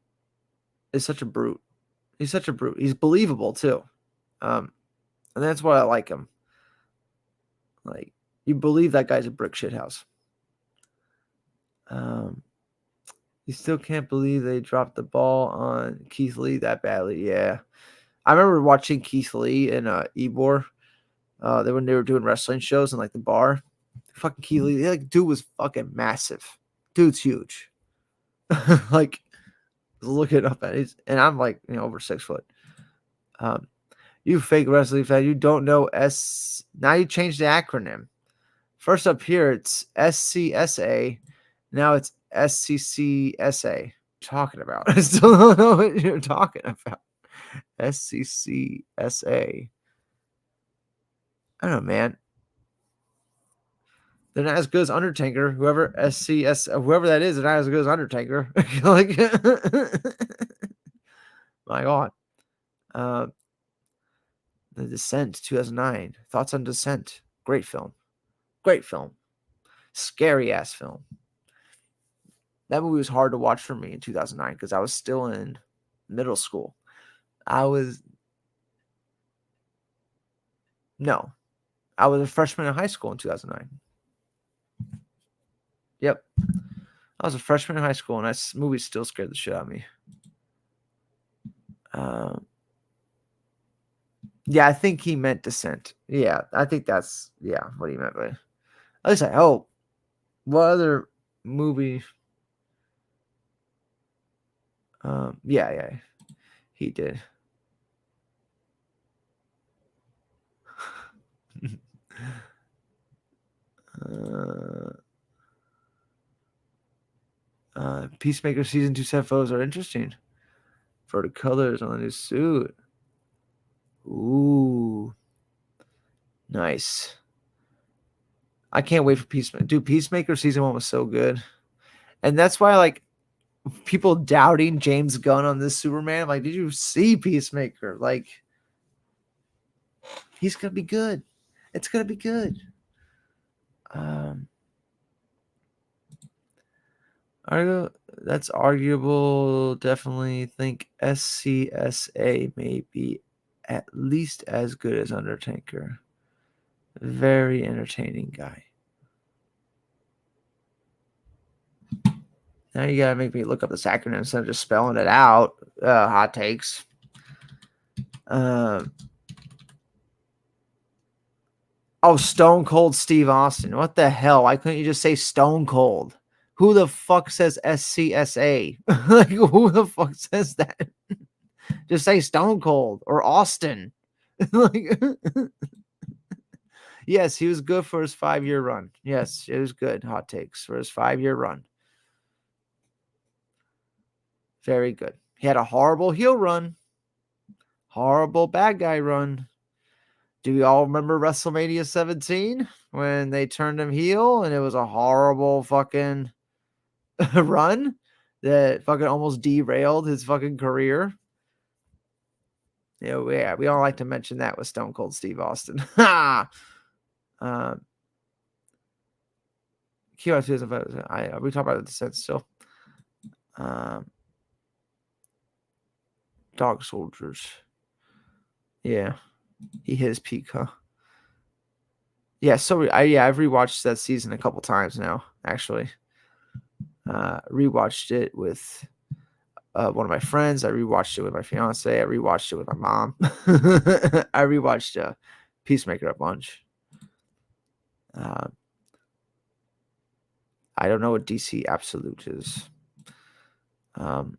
is such a brute. He's such a brute. He's believable too. And that's why I like him. Like, you believe that guy's a brick shit house. You still can't believe they dropped the ball on Keith Lee that badly. Yeah. I remember watching Keith Lee and Ebor. When they were doing wrestling shows in like the bar. Fucking Keith Lee, like, dude was fucking massive. Dude's huge. Like, look it up at it. And I'm like, over 6 foot. You fake wrestling fan, you don't know now you changed the acronym. First up here, it's SCSA. Now it's SCCSA. Talking about. I still don't know what you're talking about. SCCSA. I don't know, man. They're not as good as Undertaker. Whoever that is, they're not as good as Undertaker. Like, my God. The Descent, 2009. Thoughts on Descent? Great film. Great film. Scary ass film. That movie was hard to watch for me in 2009 because I was still in middle school. I was a freshman in high school in 2009. Yep. I was a freshman in high school, and that movie still scared the shit out of me. Yeah, I think he meant Descent. Yeah, I think that's what he meant by it. At least I hope. What other movie? Yeah, he did. Peacemaker season 2 set photos are interesting. For the colors on the new suit. Ooh, nice. I can't wait for Peacemaker. Dude, Peacemaker season 1 was so good. And that's why, like, people doubting James Gunn on this Superman. I'm like, did you see Peacemaker? Like, he's going to be good. It's going to be good. That's arguable. Definitely think SCSA may be at least as good as Undertaker. Very entertaining guy. Now you gotta make me look up this acronym instead of just spelling it out. Hot takes. Stone Cold Steve Austin. What the hell? Why couldn't you just say Stone Cold? Who the fuck says SCSA? Like, who the fuck says that? Just say Stone Cold or Austin. Like, yes, he was good for his 5-year run. Yes, it was good. Hot takes for his 5-year run. Very good. He had a horrible heel run. Horrible bad guy run. Do we all remember WrestleMania 17 when they turned him heel and it was a horrible fucking run that fucking almost derailed his fucking career? Yeah, we don't like to mention that with Stone Cold Steve Austin. Ha! We talk about the Descent still. Um, Dog Soldiers. Yeah, he hit his peak, huh? Yeah, so I've rewatched that season a couple times now. Actually, rewatched it with one of my friends. I rewatched it with my fiance. I rewatched it with my mom. I rewatched Peacemaker a bunch. Uh, I don't know what DC Absolute is. Um,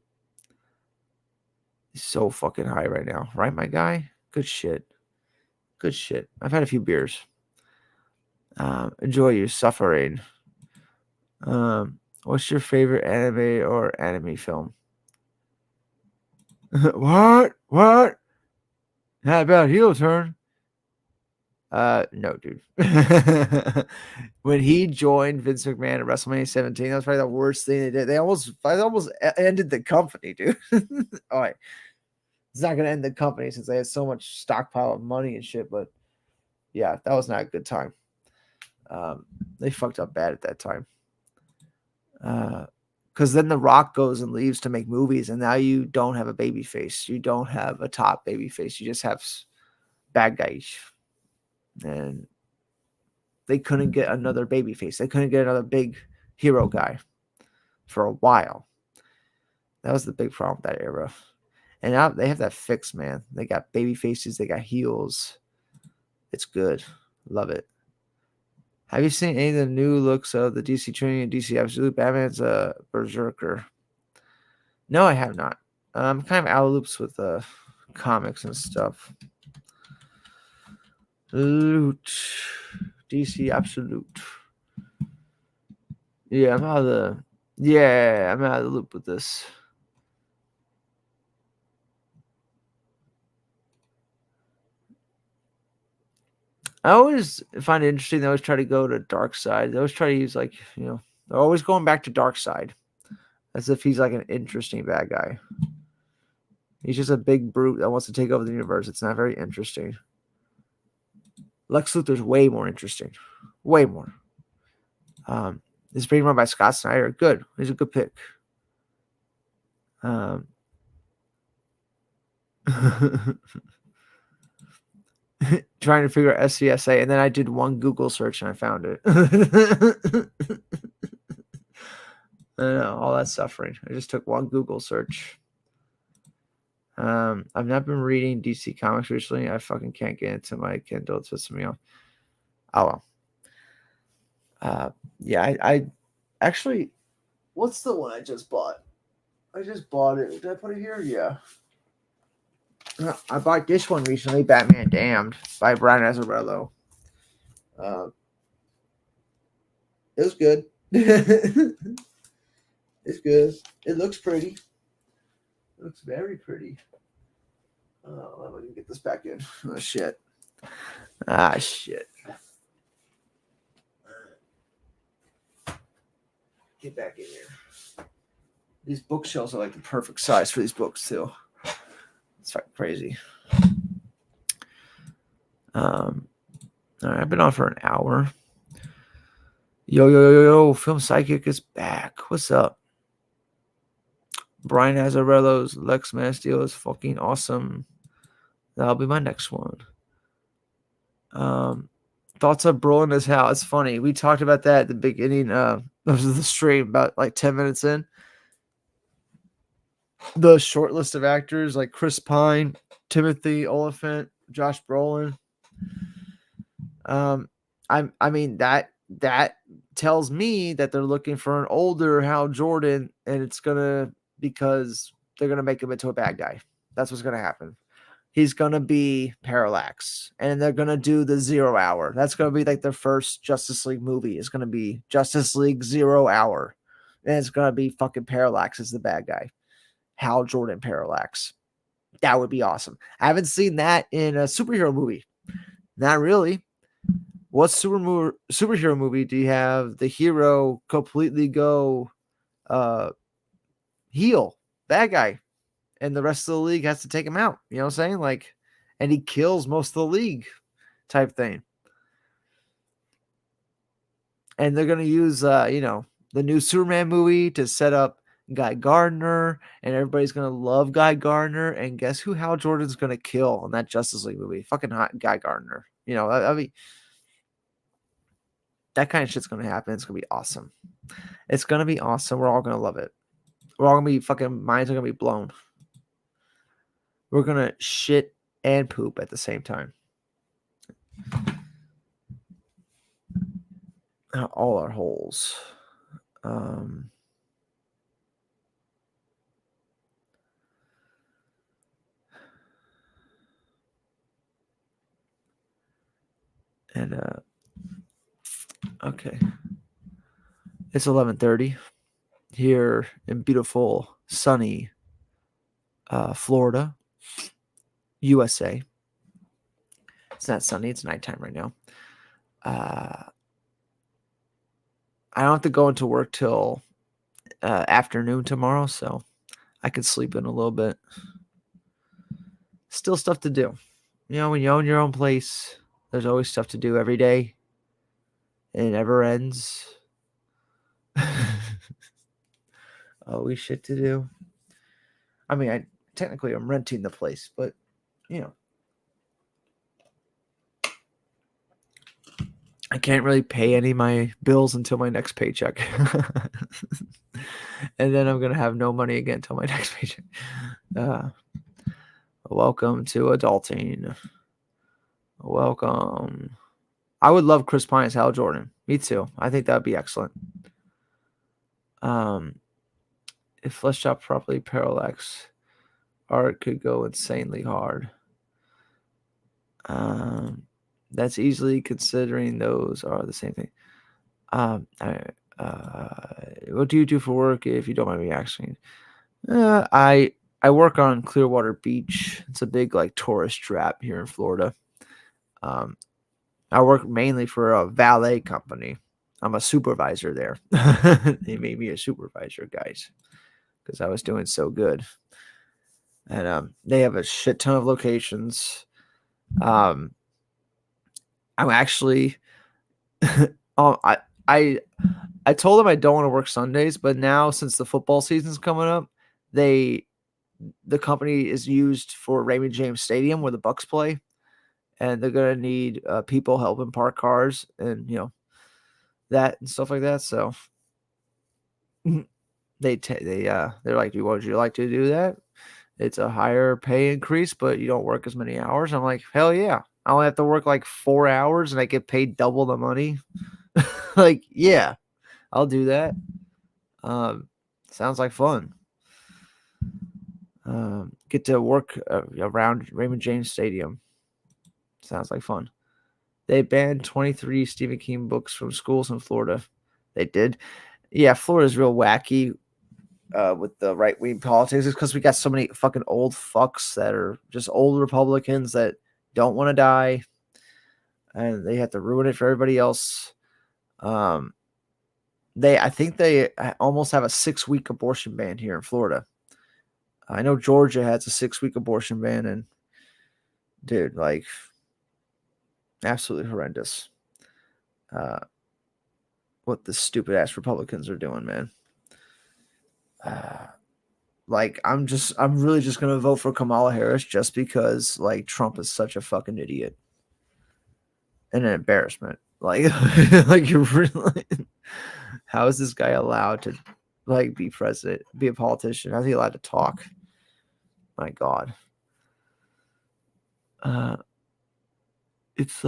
he's so fucking high right now, right, my guy? Good shit. Good shit. I've had a few beers. Enjoy your suffering. What's your favorite anime or anime film? What? What? How about heel turn? No, dude. When he joined Vince McMahon at WrestleMania 17, that was probably the worst thing they did. They almost ended the company, dude. All right. It's not gonna end the company since they had so much stockpile of money and shit, but yeah, that was not a good time. They fucked up bad at that time. Because then The Rock goes and leaves to make movies, and now you don't have a baby face. You don't have a top baby face. You just have bad guys. And they couldn't get another baby face. They couldn't get another big hero guy for a while. That was the big problem with that era. And now they have that fixed, man. They got baby faces. They got heels. It's good. Love it. Have you seen any of the new looks of the DC Trinity and DC Absolute? Batman's a berserker. No, I have not. I'm kind of out of loops with comics and stuff. Loot. DC Absolute. Yeah, I'm out of the loop with this. I always find it interesting. They always try to go to dark side. They always try to use they're always going back to dark side, as if he's like an interesting bad guy. He's just a big brute that wants to take over the universe. It's not very interesting. Lex Luthor's way more interesting, way more. It's being run by Scott Snyder. Good. He's a good pick. Trying to figure out SCSA, and then I did one Google search and I found it. I know, all that suffering. I just took one Google search. I've not been reading DC Comics recently. I fucking can't get into my Kindle. It's pissing me off. Oh well. Yeah, I actually, what's the one I just bought? I just bought it. Did I put it here? Yeah. I bought this one recently, Batman Damned by Brian Azzarello. It was good. It's good. It looks pretty. It looks very pretty. Let me get this back in. Oh, shit. Shit. Get back in here. These bookshelves are like the perfect size for these books, too. It's fucking crazy. All right, I've been on for an hour. Yo, Film Psychic is back. What's up? Brian Azzarello's Lex Man of Steel is fucking awesome. That'll be my next one. Thoughts of Brolin as Hal. It's funny. We talked about that at the beginning of the stream, about like 10 minutes in. The short list of actors like Chris Pine, Timothy Oliphant, Josh Brolin. I mean that tells me that they're looking for an older Hal Jordan, and it's because they're gonna make him into a bad guy. That's what's gonna happen. He's gonna be Parallax, and they're gonna do the 0 Hour. That's gonna be like their first Justice League movie. It's gonna be Justice League 0 Hour, and it's gonna be fucking Parallax as the bad guy. Hal Jordan Parallax. That would be awesome. I haven't seen that in a superhero movie. Not really. What superhero movie do you have the hero completely go heel, bad guy, and the rest of the league has to take him out? You know what I'm saying? Like, and he kills most of the league type thing. And they're going to use, the new Superman movie to set up Guy Gardner, and everybody's gonna love Guy Gardner. And guess who Hal Jordan's gonna kill in that Justice League movie? Fucking hot Guy Gardner. I mean, that kind of shit's gonna happen. It's gonna be awesome. It's gonna be awesome. We're all gonna love it. We're all gonna be fucking minds are gonna be blown. We're gonna shit and poop at the same time. All our holes. And okay. It's 11:30 here in beautiful sunny Florida, USA. It's not sunny, it's nighttime right now. I don't have to go into work till afternoon tomorrow, so I can sleep in a little bit. Still stuff to do. When you own your own place, there's always stuff to do every day. And it never ends. Always shit to do. I mean, I'm renting the place, but I can't really pay any of my bills until my next paycheck. And then I'm going to have no money again until my next paycheck. Welcome to adulting. Welcome. I would love Chris Pine as Hal Jordan. Me too. I think that would be excellent. If fleshed out properly, Parallax art could go insanely hard. That's easily considering those are the same thing. What do you do for work, if you don't mind me asking? I work on Clearwater Beach. It's a big tourist trap here in Florida. I work mainly for a valet company. I'm a supervisor there. They made me a supervisor, guys, because I was doing so good. And they have a shit ton of locations. I'm actually, I told them I don't want to work Sundays, but now since the football season's coming up, the company is used for Raymond James Stadium where the Bucks play, and they're gonna need people helping park cars and that and stuff like that. So they're like, would you like to do that? It's a higher pay increase, but you don't work as many hours. I'm like, hell yeah. I only have to work 4 hours and I get paid double the money. Yeah, I'll do that. Sounds like fun. Get to work around Raymond James Stadium. Sounds like fun. They banned 23 Stephen King books from schools in Florida. They did. Yeah, Florida's real wacky with the right-wing politics. It's because we got so many fucking old fucks that are just old Republicans that don't want to die, and they have to ruin it for everybody else. I think they almost have a 6-week abortion ban here in Florida. I know Georgia has a 6-week abortion ban, and dude, absolutely horrendous. What the stupid ass Republicans are doing, man. I'm really just gonna vote for Kamala Harris just because Trump is such a fucking idiot and an embarrassment. You're really, how is this guy allowed to be president, be a politician? How's he allowed to talk? My God. It's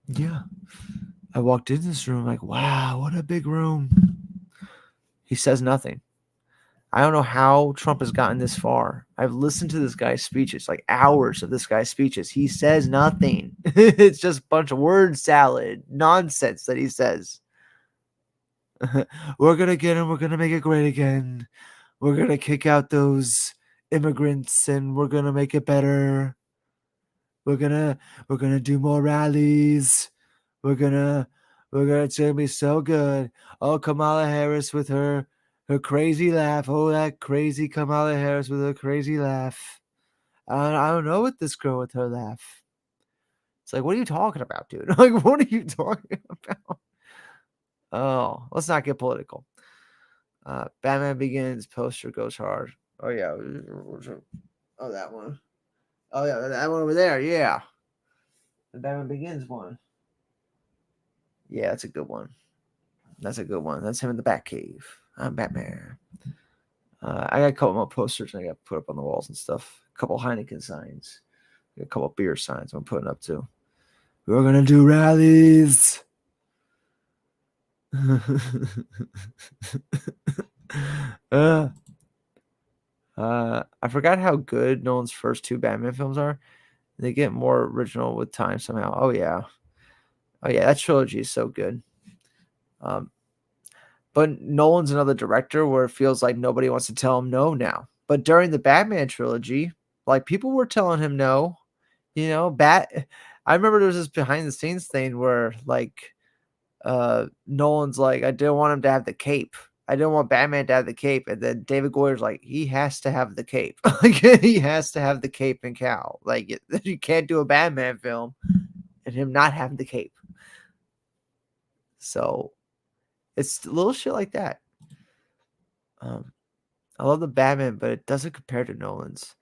yeah. I walked in this room wow, what a big room. He says nothing. I don't know how Trump has gotten this far. I've listened to this guy's speeches, hours of this guy's speeches. He says nothing. It's just a bunch of word salad nonsense that he says. We're going to get him. We're going to make it great again. We're going to kick out those immigrants and we're going to make it better. We're going to do more rallies. It's going to be so good. Oh, Kamala Harris with her crazy laugh. Oh, that crazy Kamala Harris with her crazy laugh. I don't know what this girl with her laugh. It's what are you talking about, dude? What are you talking about? Oh, let's not get political. Batman Begins poster goes hard. Oh yeah. Oh, that one. Oh yeah, that one over there. Yeah, the Batman Begins one. Yeah, that's a good one. That's a good one. That's him in the Batcave. I'm Batman. I got a couple more posters and I got put up on the walls and stuff. A couple Heineken signs. A couple beer signs I'm putting up too. We're gonna do rallies. uh, I forgot how good Nolan's first two Batman films are. They get more original with time somehow. Oh yeah, that trilogy is so good. Um, but Nolan's another director where it feels like nobody wants to tell him no now. But during the Batman trilogy, like people were telling him no. I remember there was this behind the scenes thing where like Nolan's like, I didn't want him to have the cape. I didn't want Batman to have the cape. And then David Goyer's like, he has to have the cape. Like he has to have the cape and cowl. Like you can't do a Batman film and him not having the cape. So it's little shit like that. I love the Batman, but it doesn't compare to Nolan's.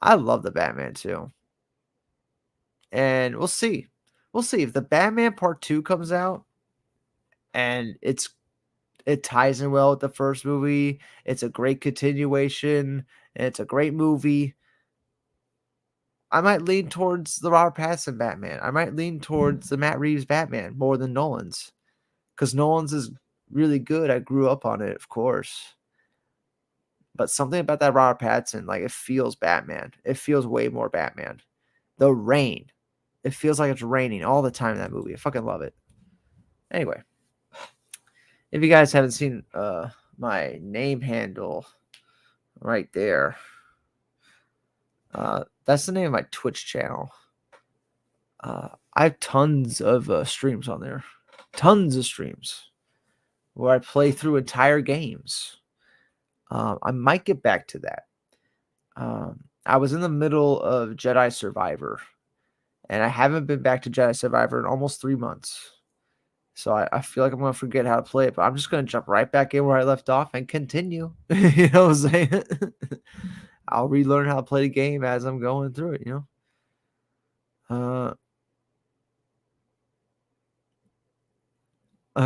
I love the Batman too. And we'll see. We'll see if the Batman Part 2 comes out and it ties in well with the first movie. It's a great continuation, and it's a great movie. I might lean towards the Robert Pattinson Batman. I might lean towards the Matt Reeves Batman more than Nolan's. Because Nolan's is really good. I grew up on it, of course. But something about that Robert Pattinson, like it feels Batman. It feels way more Batman. The rain. It feels like it's raining all the time in that movie. I fucking love it. Anyway. If you guys haven't seen my name handle right there, that's the name of my Twitch channel. I have tons of streams on there. Tons of streams where I play through entire games. I might get back to that. I was in the middle of Jedi Survivor, and I haven't been back to Jedi Survivor in almost 3 months. So I feel like I'm going to forget how to play it, but I'm just going to jump right back in where I left off and continue. You know what I'm saying? I'll relearn how to play the game as I'm going through it, you know?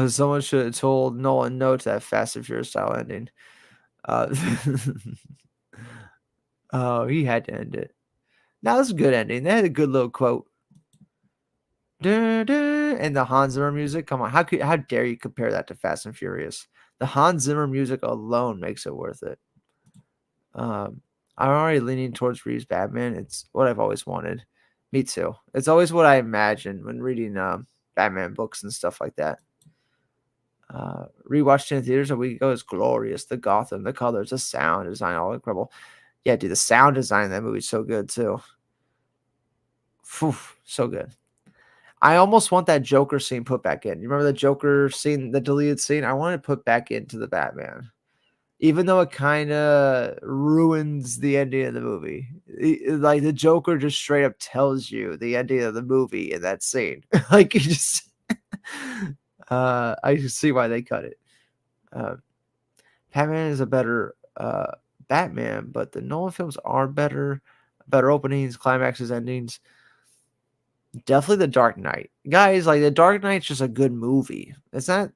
Someone should have told Nolan no to that Fast and Furious style ending. Oh, he had to end it. Now it's a good ending. They had a good little quote. And the Hans Zimmer music. Come on, how dare you compare that to Fast and Furious? The Hans Zimmer music alone makes it worth it. I'm already leaning towards Reeves Batman. It's what I've always wanted. Me too. It's always what I imagined when reading Batman books and stuff like that. Rewatched in theaters a week ago. It's glorious. The Gotham, the colors, the sound design, all incredible. Yeah, dude, the sound design in that movie is so good too. So good. I almost want that Joker scene put back in. You remember the Joker scene, the deleted scene? I want it put back into the Batman. Even though it kind of ruins the ending of the movie. Like the Joker just straight up tells you the ending of the movie in that scene. Like you just I can see why they cut it. Batman is a better Batman, but the Nolan films are better openings, climaxes, endings. Definitely The Dark Knight. Guys, like The Dark Knight's just a good movie. It's not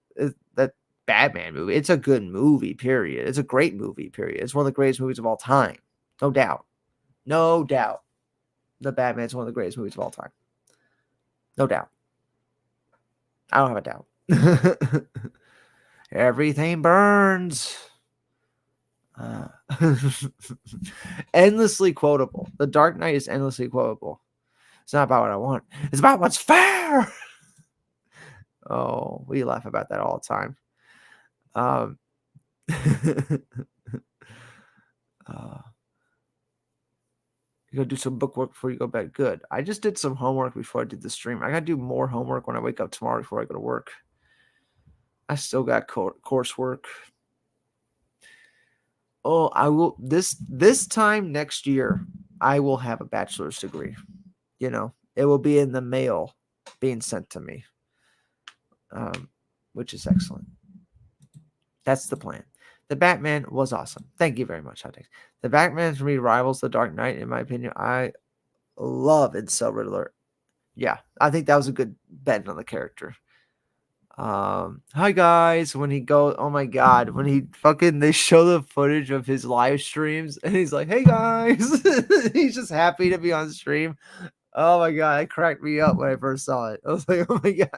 that Batman movie. It's a good movie, period. It's a great movie, period. It's one of the greatest movies of all time. No doubt. No doubt. The Batman's one of the greatest movies of all time. No doubt. I don't have a doubt. Everything burns. Endlessly quotable. The Dark Knight is endlessly quotable. It's not about what I want. It's about what's fair. Oh, we laugh about that all the time. You gotta do some book work before you go to bed. Good. I just did some homework before I did the stream. I gotta do more homework when I wake up tomorrow before I go to work. I still got coursework. Oh, I will this time next year. I will have a bachelor's degree. You know, it will be in the mail, being sent to me, which is excellent. That's the plan. The Batman was awesome. Thank you very much, Hot Takes. The Batman for me rivals The Dark Knight, in my opinion. I love Incel Riddler. Yeah, I think that was a good bet on the character. Hi guys. When he goes, oh my god, when he fucking they show the footage of his live streams and he's like, hey guys, he's just happy to be on stream. Oh my god, it cracked me up when I first saw it. I was like, oh my god.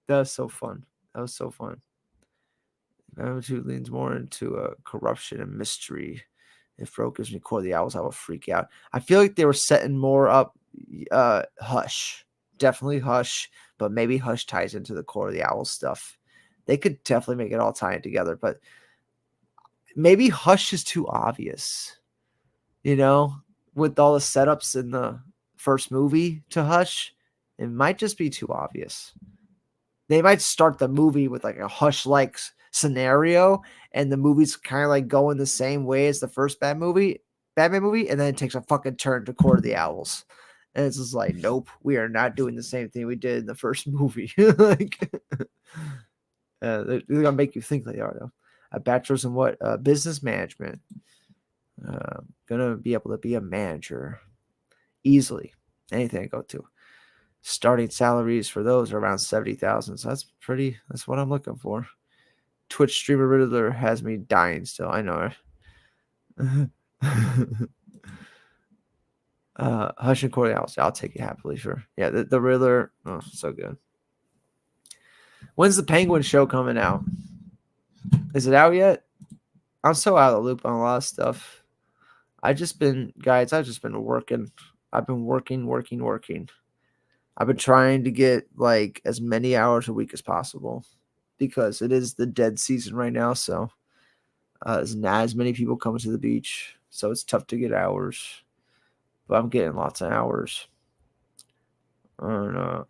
That was so fun. That was so fun. Number 2 leans more into corruption and mystery. If Bro gives me Core of the Owls, I will freak out. I feel like they were setting more up Hush. Definitely Hush, but maybe Hush ties into the Core of the Owls stuff. They could definitely make it all tie in together, but maybe Hush is too obvious. You know, with all the setups in the first movie to Hush, it might just be too obvious. They might start the movie with like a Hush-like scenario, and the movie's kind of like going the same way as the first Batman movie, and then it takes a fucking turn to Court of the Owls. And it's just like, nope, we are not doing the same thing we did in the first movie. Like, they're gonna make you think they are though. A bachelor's in what? Business management. Gonna be able to be a manager easily. Anything I go to. Starting salaries for those are around 70,000. So that's what I'm looking for. Twitch streamer Riddler has me dying still. I know it. Hush and Corey, I'll take it happily, sure. Yeah, the Riddler, oh, so good. When's the Penguin show coming out? Is it out yet? I'm so out of the loop on a lot of stuff. I've just been working. I've been working. I've been trying to get like as many hours a week as possible because it is the dead season right now. So there's not as many people coming to the beach. So it's tough to get hours. But I'm getting lots of hours. And,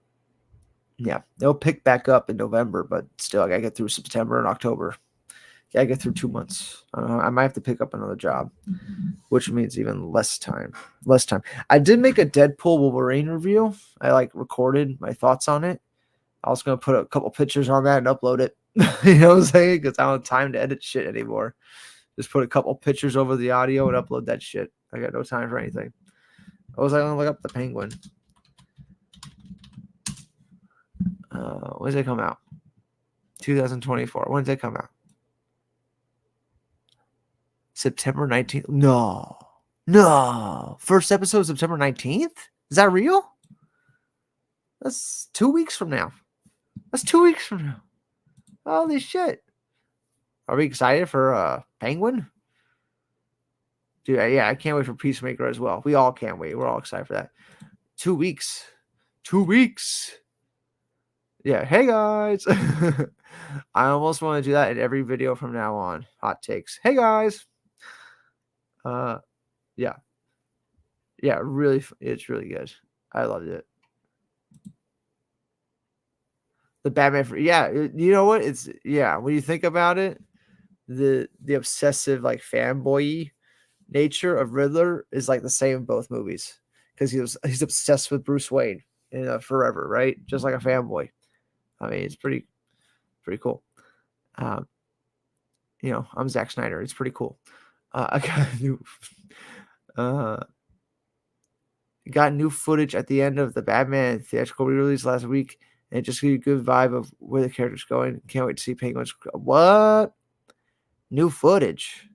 yeah, they'll pick back up in November, but still, I gotta get through September and October. I get through 2 months. I might have to pick up another job, which means even less time. I did make a Deadpool Wolverine review. I like recorded my thoughts on it. I was gonna put a couple pictures on that and upload it. You know what I'm saying? Because I don't have time to edit shit anymore. Just put a couple pictures over the audio and upload that shit. I got no time for anything. I was gonna look up the Penguin. When does it come out? 2024. When does it come out? September 19th. No. First episode September 19th? Is that real? That's 2 weeks from now. Holy shit. Are we excited for Penguin? Dude, yeah, I can't wait for Peacemaker as well. We all can't wait. We're all excited for that. 2 weeks. 2 weeks. Yeah, hey guys. I almost want to do that in every video from now on. Hot takes. Hey guys. Yeah. Yeah, really, it's really good. I loved it. The Batman, you know what? When you think about it, the obsessive, like, fanboy nature of Riddler is like the same in both movies because he's obsessed with Bruce Wayne forever, right? Just like a fanboy. I mean, it's pretty cool. I'm Zack Snyder. It's pretty cool. I got new footage at the end of the Batman theatrical re-release last week, and it just gave you a good vibe of where the character's going. Can't wait to see Penguin's. What? New footage?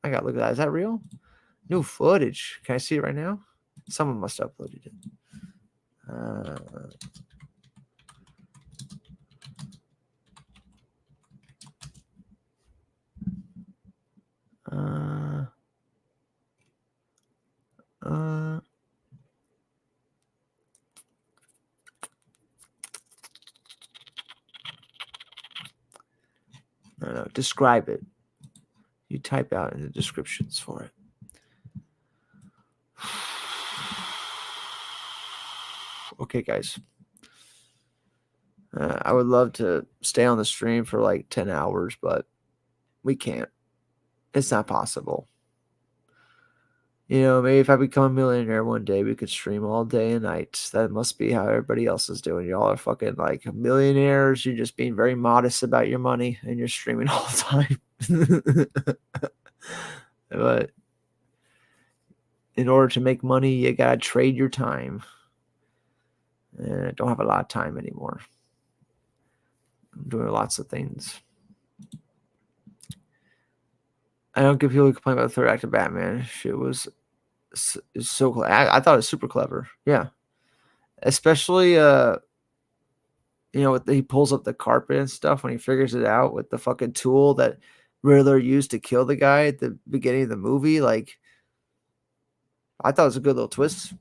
I gotta look at that. Is that real? New footage. Can I see it right now? Someone must have uploaded it. No, describe it. You type out in the descriptions for it. Okay, guys. I would love to stay on the stream for like 10 hours, but we can't. It's not possible. Maybe if I become a millionaire one day, we could stream all day and night. That must be how everybody else is doing. Y'all are fucking like millionaires. You're just being very modest about your money and you're streaming all the time. But in order to make money, you gotta trade your time. And I don't have a lot of time anymore. I'm doing lots of things. I don't give people who complain about the third act of Batman. Shit was so I thought it was super clever. Yeah. Especially he pulls up the carpet and stuff when he figures it out with the fucking tool that Riddler used to kill the guy at the beginning of the movie. Like, I thought it was a good little twist.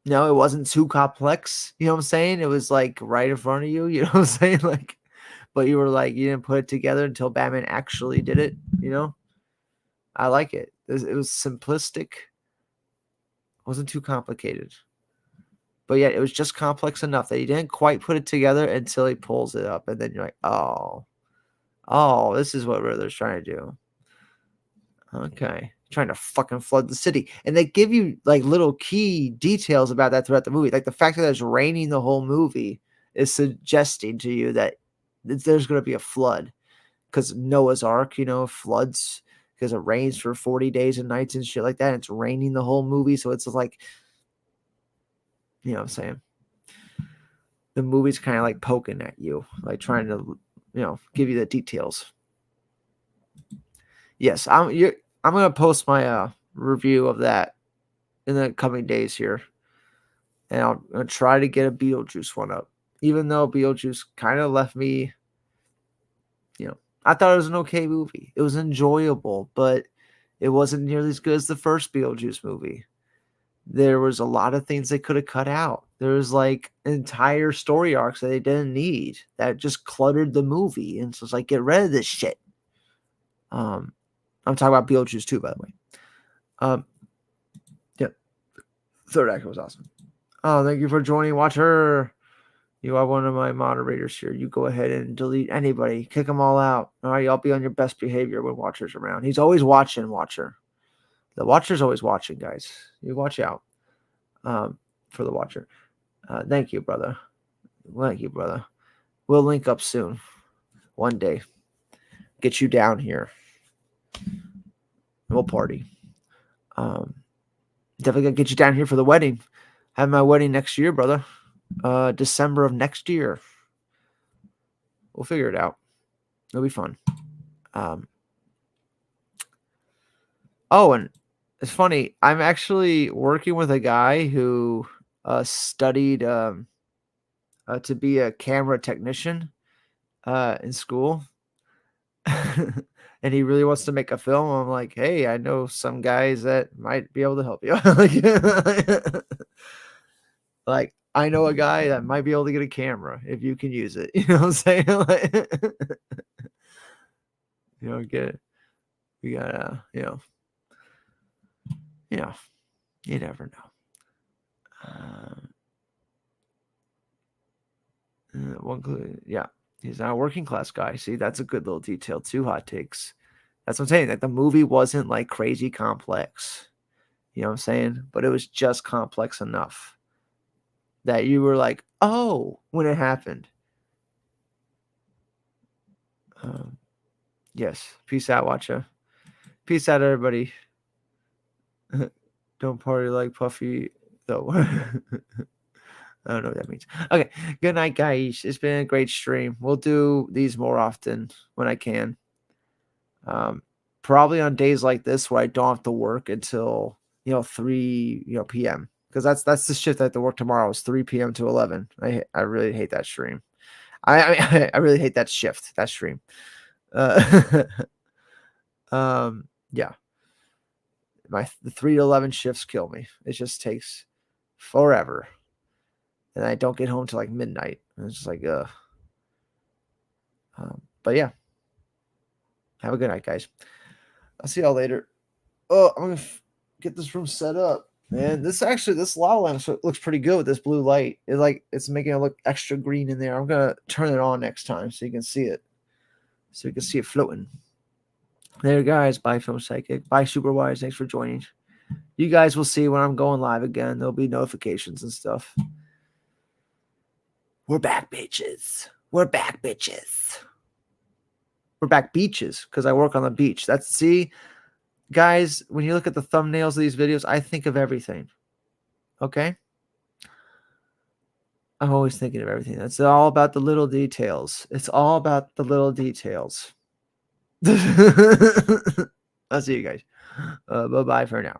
No, it wasn't too complex. You know what I'm saying? It was like right in front of you. You know what I'm saying? Like, but you were like, you didn't put it together until Batman actually did it. I like it. It was simplistic. It wasn't too complicated. But yet it was just complex enough that you didn't quite put it together until he pulls it up. And then you're like, oh, this is what Riddler's trying to do. Okay. Trying to fucking flood the city. And they give you like little key details about that throughout the movie. Like the fact that it's raining the whole movie is suggesting to you that there's going to be a flood. Because Noah's Ark, floods because it rains for 40 days and nights and shit like that. And it's raining the whole movie. So it's like, you know what I'm saying? The movie's kind of like poking at you, like trying to, give you the details. Yes, I'm going to post my review of that in the coming days here. And I'm going to try to get a Beetlejuice one up. Even though Beetlejuice kind of left me, I thought it was an okay movie. It was enjoyable, but it wasn't nearly as good as the first Beetlejuice movie. There was a lot of things they could have cut out. There was like entire story arcs that they didn't need that just cluttered the movie. And so it's like, get rid of this shit. I'm talking about Beetlejuice 2, by the way. Yeah. Third act was awesome. Oh, thank you for joining, Watcher. You are one of my moderators here. You go ahead and delete anybody. Kick them all out. All right, y'all be on your best behavior when Watcher's around. He's always watching, Watcher. The Watcher's always watching, guys. You watch out for the Watcher. Thank you, brother. Thank you, brother. We'll link up soon. One day. Get you down here. We'll party. Definitely gonna get you down here for the wedding. Have my wedding next year, brother. December of next year. We'll figure it out. It'll be fun. And it's funny. I'm actually working with a guy who studied to be a camera technician in school. And he really wants to make a film. I'm like, hey, I know some guys that might be able to help you. Like, I know a guy that might be able to get a camera if you can use it. You know what I'm saying? Like, get it. We gotta, you never know. Yeah. He's not a working class guy. See, that's a good little detail too. Hot takes. That's what I'm saying. Like the movie wasn't like crazy complex. You know what I'm saying? But it was just complex enough that you were like, oh, when it happened. Yes. Peace out, Watcha. Peace out, everybody. Don't party like Puffy, though. I don't know what that means. Okay. Good night, guys. It's been a great stream. We'll do these more often when I can. Probably on days like this where I don't have to work until 3 p.m. because that's the shift I have to work tomorrow. Is 3 p.m. to 11. I really hate that stream. I really hate that shift, that stream. Yeah. The 3 to 11 shifts kill me. It just takes forever. And I don't get home till like midnight. And it's just like, but yeah. Have a good night, guys. I'll see y'all later. Oh, I'm going to get this room set up. Man, this lava lamp looks pretty good with this blue light. It's making it look extra green in there. I'm going to turn it on next time so you can see it. So you can see it floating. There, guys. Bye, Film Psychic. Bye, Superwise. Thanks for joining. You guys will see when I'm going live again. There'll be notifications and stuff. We're back, bitches. We're back, bitches. We're back, beaches, because I work on the beach. See, guys, when you look at the thumbnails of these videos, I think of everything. Okay? I'm always thinking of everything. It's all about the little details. It's all about the little details. I'll see you guys. Bye-bye for now.